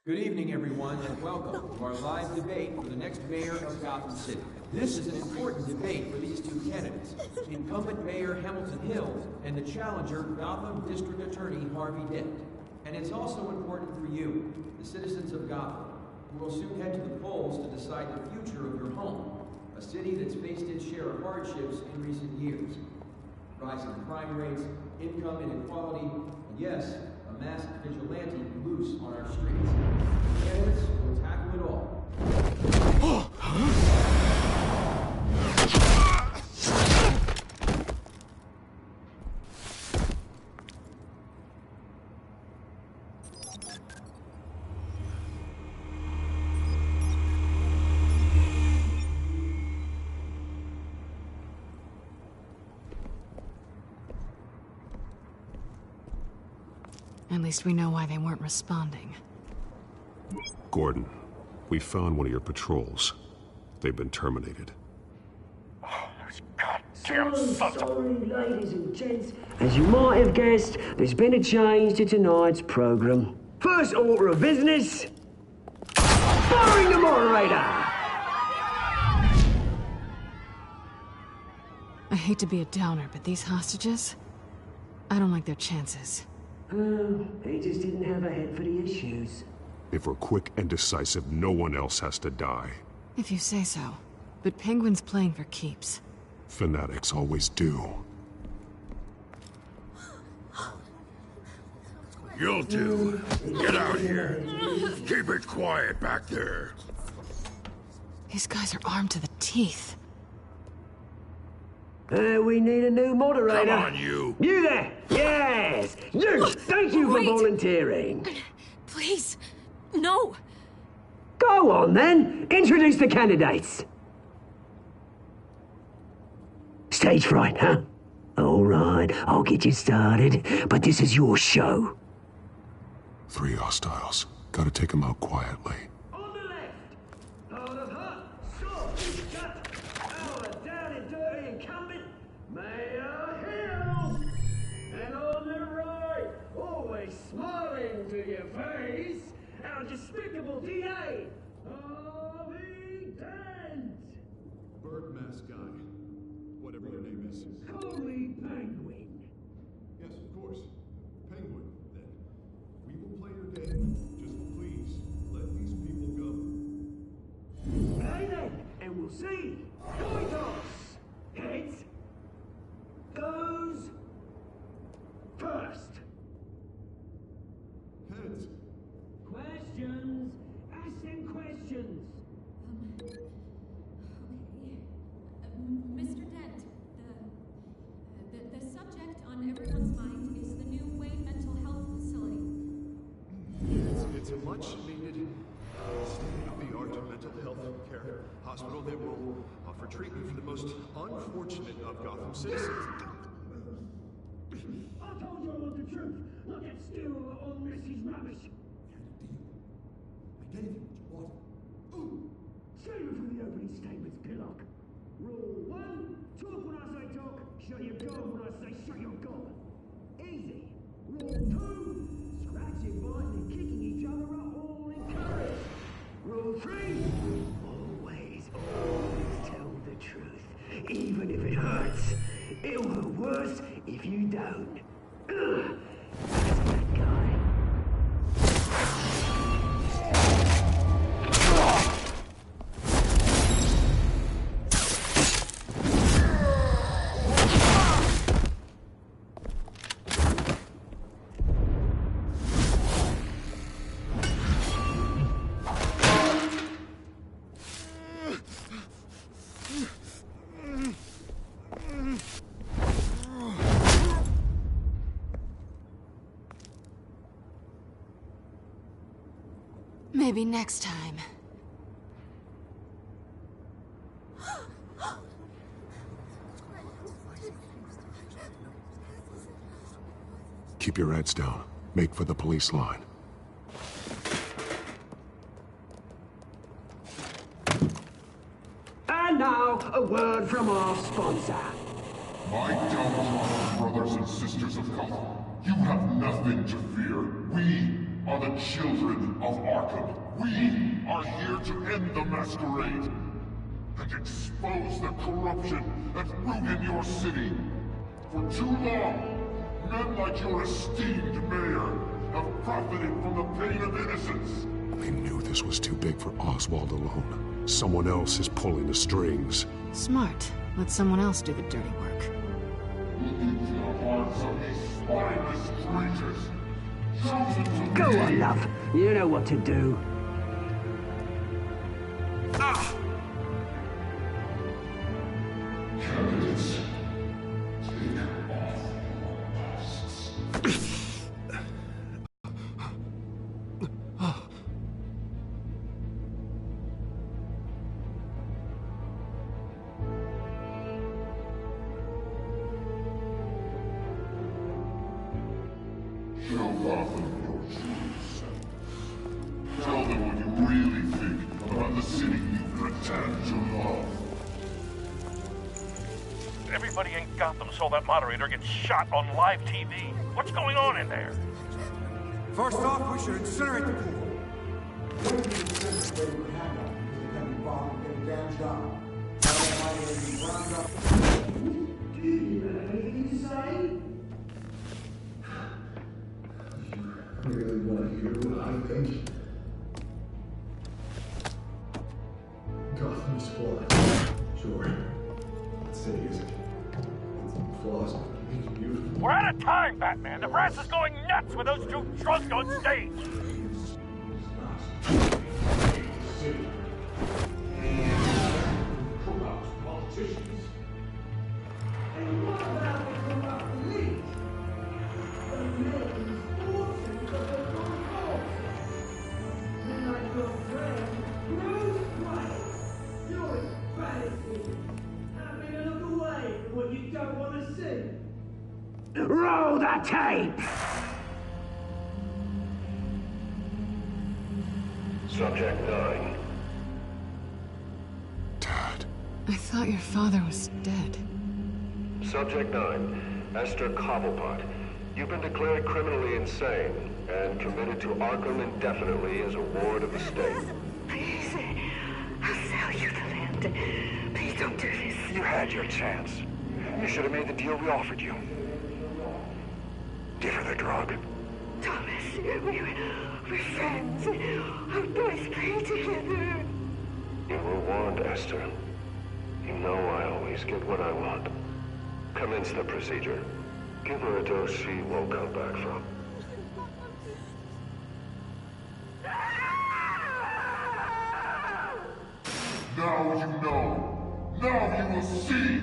Good evening, everyone, and welcome to our live debate for the next mayor of Gotham City. This is an important debate for these two candidates, incumbent Mayor Hamilton Hill and the challenger, Gotham District Attorney Harvey Dent. And it's also important for you, the citizens of Gotham, who will soon head to the polls to decide the future of your home, a city that's faced its share of hardships in recent years. Rising crime rates, income inequality, and yes, a masked vigilante loose on our streets. Candidates will tackle it all. At least we know why they weren't responding. Gordon, we found one of your patrols. They've been terminated. Sorry, ladies and gents. As you might have guessed, there's been a change to tonight's program. First order of business, firing the moderator! I hate to be a downer, but these hostages? I don't like their chances. He just didn't have a head for the issues. If we're quick and decisive, no one else has to die. If you say so. But Penguin's playing for keeps. Fanatics always do. You'll do. Get out here. Keep it quiet back there. These guys are armed to the teeth. We need a new moderator. Come on, you. You there! Yes! You! Thank you for volunteering. Please, no. Go on, then. Introduce the candidates. Stage fright, huh? All right, I'll get you started, but this is your show. 3 hostiles. Gotta take them out quietly. On the left, out of hut, short, shut, our down and dirty incumbent, Mayor Hill. And on the right, always smiling to your face, our despicable DA, Harvey Dent. Bird mask guy. Whatever your name is. Call me Penguin. Yes, of course. Penguin, then. We will play your game. Just please, let these people go. Play then, and we'll see. Coin toss. Heads. Goes. First. Heads. Questions. Ask them questions. Mr. Dent, the subject on everyone's mind is the new Wayne Mental Health Facility. It's a much-needed, state-of-the-art mental health care hospital that will offer treatment for the most unfortunate of Gotham citizens. I told you I want the truth. Not that still on Mrs. Rubbish. I gave you what you want. Save it for the opening statements, Pillock. Rule 1, talk when I say talk, shut your gob when I say shut your gob. Easy. Rule 2, scratching, biting and kicking each other are all encouraged. Rule 3, always tell the truth, even if it hurts. It'll hurt worse if you don't. Ugh. That's that guy. Maybe next time. Keep your heads down. Make for the police line. And now, a word from our sponsor. My downtrodden brothers and sisters of Gotham, you have nothing to fear. We are the children of Arkham. We are here to end the masquerade and expose the corruption that ruined your city. For too long, men like your esteemed mayor have profited from the pain of innocence. I knew this was too big for Oswald alone. Someone else is pulling the strings. Smart. Let someone else do the dirty work. Look into the hearts of these spineless traitors. Go on, love. You know what to do. Candidates, take off your masks. Show Gotham your true self. Tell them what you really think about the city you pretend to love. Everybody in Gotham saw that moderator get shot on live TV. What's going on in there? First off, we should incinerate the pool. Do you have anything to say? Really want to hear what I think? Gotham is falling. Sure. Let's city, is it? It's plausible. It's beautiful. We're out of time, Batman. The brass is going nuts with those two drunks on stage. City. Corrupt politicians. And what about the corrupt elite? The millions, fortunes of the concourse. And like your friend, Bruce Wayne, you're embarrassing. Having a look away from what you don't want to see. Roll the tape! Subject 9. I thought your father was dead. Subject 9, Esther Cobblepot. You've been declared criminally insane and committed to Arkham indefinitely as a ward of the state. Please, I'll sell you the land. Please don't do this. You had your chance. You should have made the deal we offered you. Give her the drug. Thomas, we're friends. Our boys play together. You were warned, Esther. You know I always get what I want. Commence the procedure. Give her a dose she won't come back from. Now you know. Now you will see.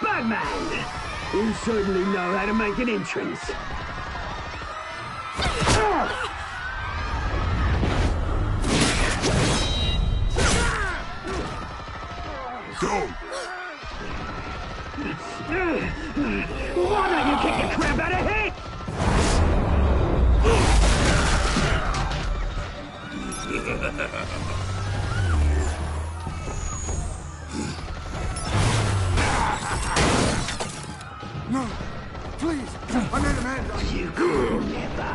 Bamman! You certainly know how to make an entrance. Go! Why don't you kick the crap out of here? No! Please! I made a man! You could never!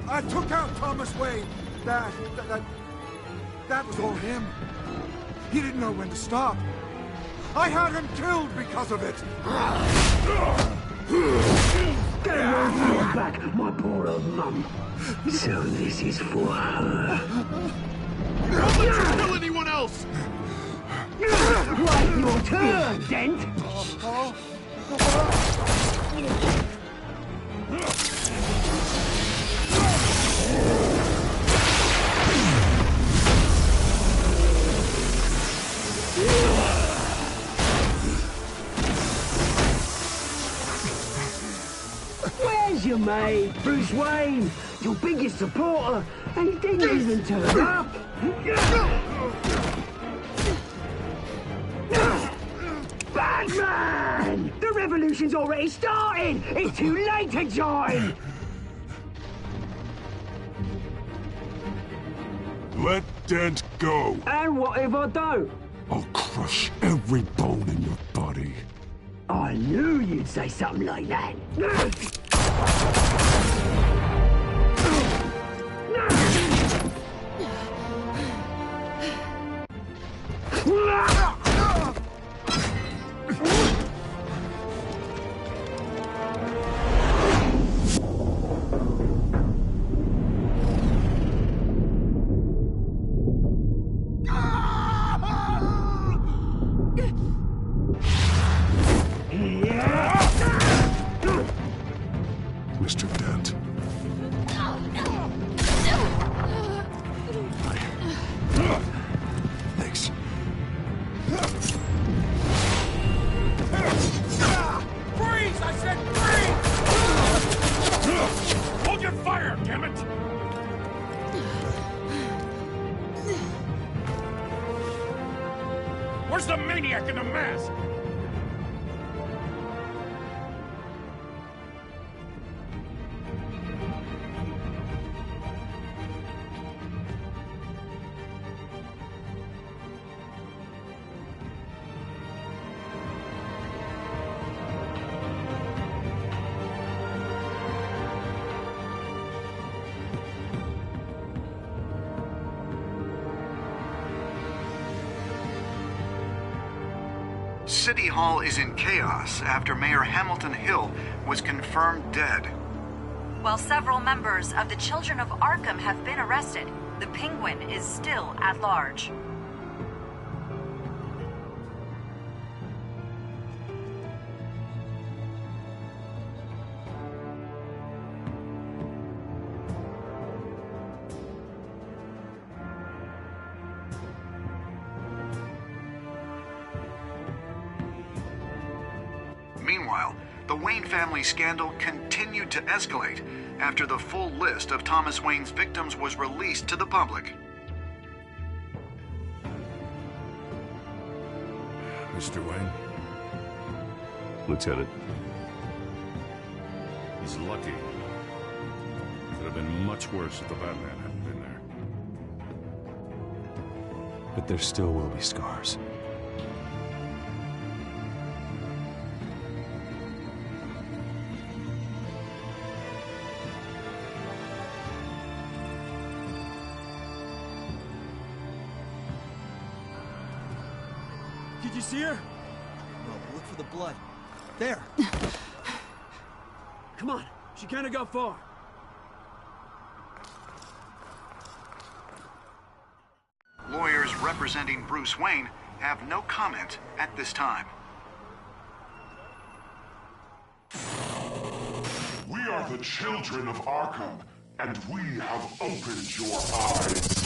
I took out Thomas Wayne. That was all him. He didn't know when to stop. I had him killed because of it. Get away from your back, my poor old mum. So this is for her. Don't let you kill anyone else! Right, your turn, Dent! Where's your mate, Bruce Wayne? Your biggest supporter, and he didn't even turn up. Batman! The revolution's already starting! It's too late to join! Let Dent go. And what if I don't? I'll crush every bone in your body. I knew you'd say something like that. Mr. Dent. Thanks. Freeze! I said freeze! Hold your fire, damn it! Where's the maniac in the mask? City Hall is in chaos after Mayor Hamilton Hill was confirmed dead. While several members of the Children of Arkham have been arrested, the Penguin is still at large. Meanwhile, the Wayne family scandal continued to escalate after the full list of Thomas Wayne's victims was released to the public. Mr. Wayne? Lieutenant. He's lucky. Could have been much worse if the Batman hadn't been there. But there still will be scars. Did you see her? No, look for the blood. There! Come on, she can't have got far. Lawyers representing Bruce Wayne have no comment at this time. We are the children of Arkham, and we have opened your eyes.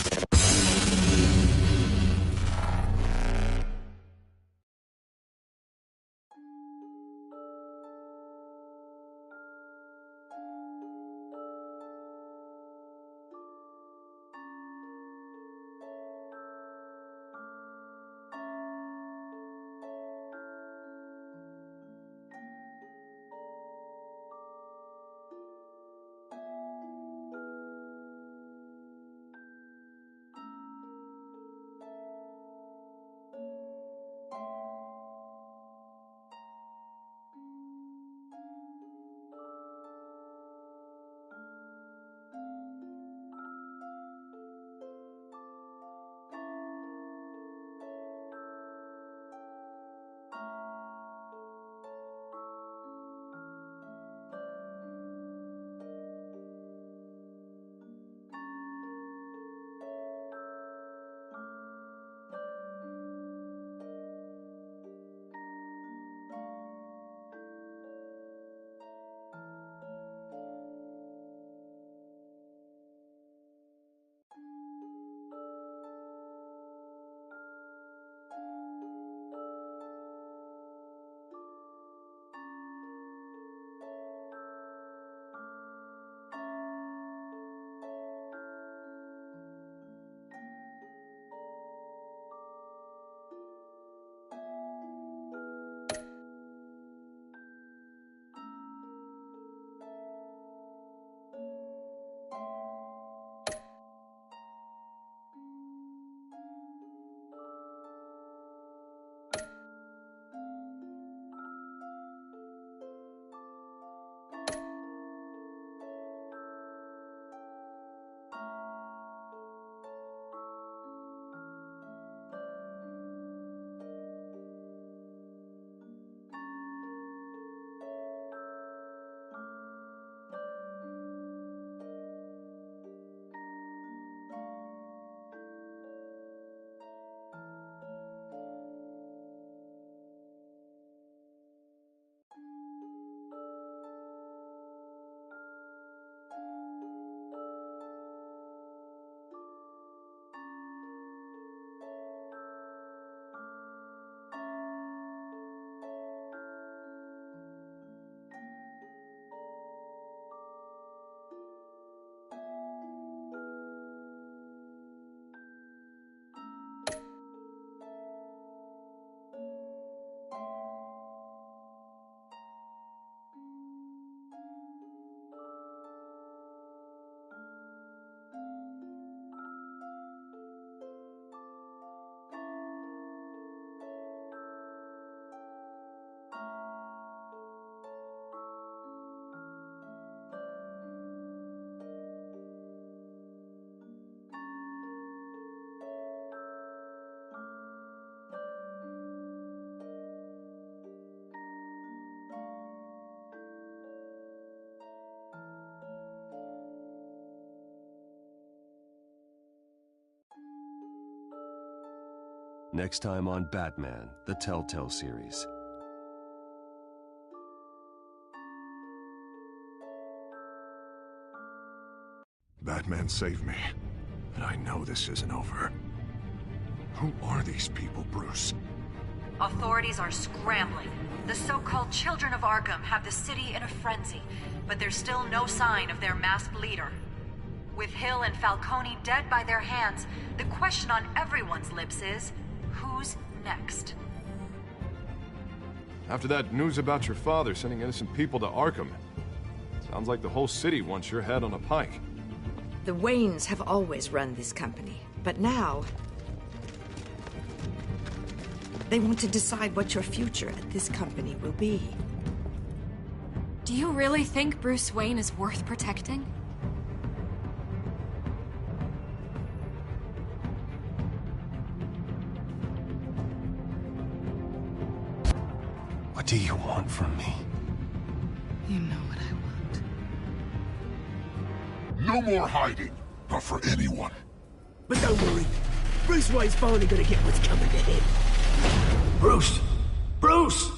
Next time on Batman, the Telltale series. Batman saved me, and I know this isn't over. Who are these people, Bruce? Authorities are scrambling. The so-called Children of Arkham have the city in a frenzy, but there's still no sign of their masked leader. With Hill and Falcone dead by their hands, the question on everyone's lips is, who's next? After that news about your father sending innocent people to Arkham, sounds like the whole city wants your head on a pike. The Waynes have always run this company, but now they want to decide what your future at this company will be. Do you really think Bruce Wayne is worth protecting? What do you want from me? You know what I want. No more hiding, not for anyone. But don't worry, Bruce Wayne's finally gonna get what's coming to him. Bruce! Bruce!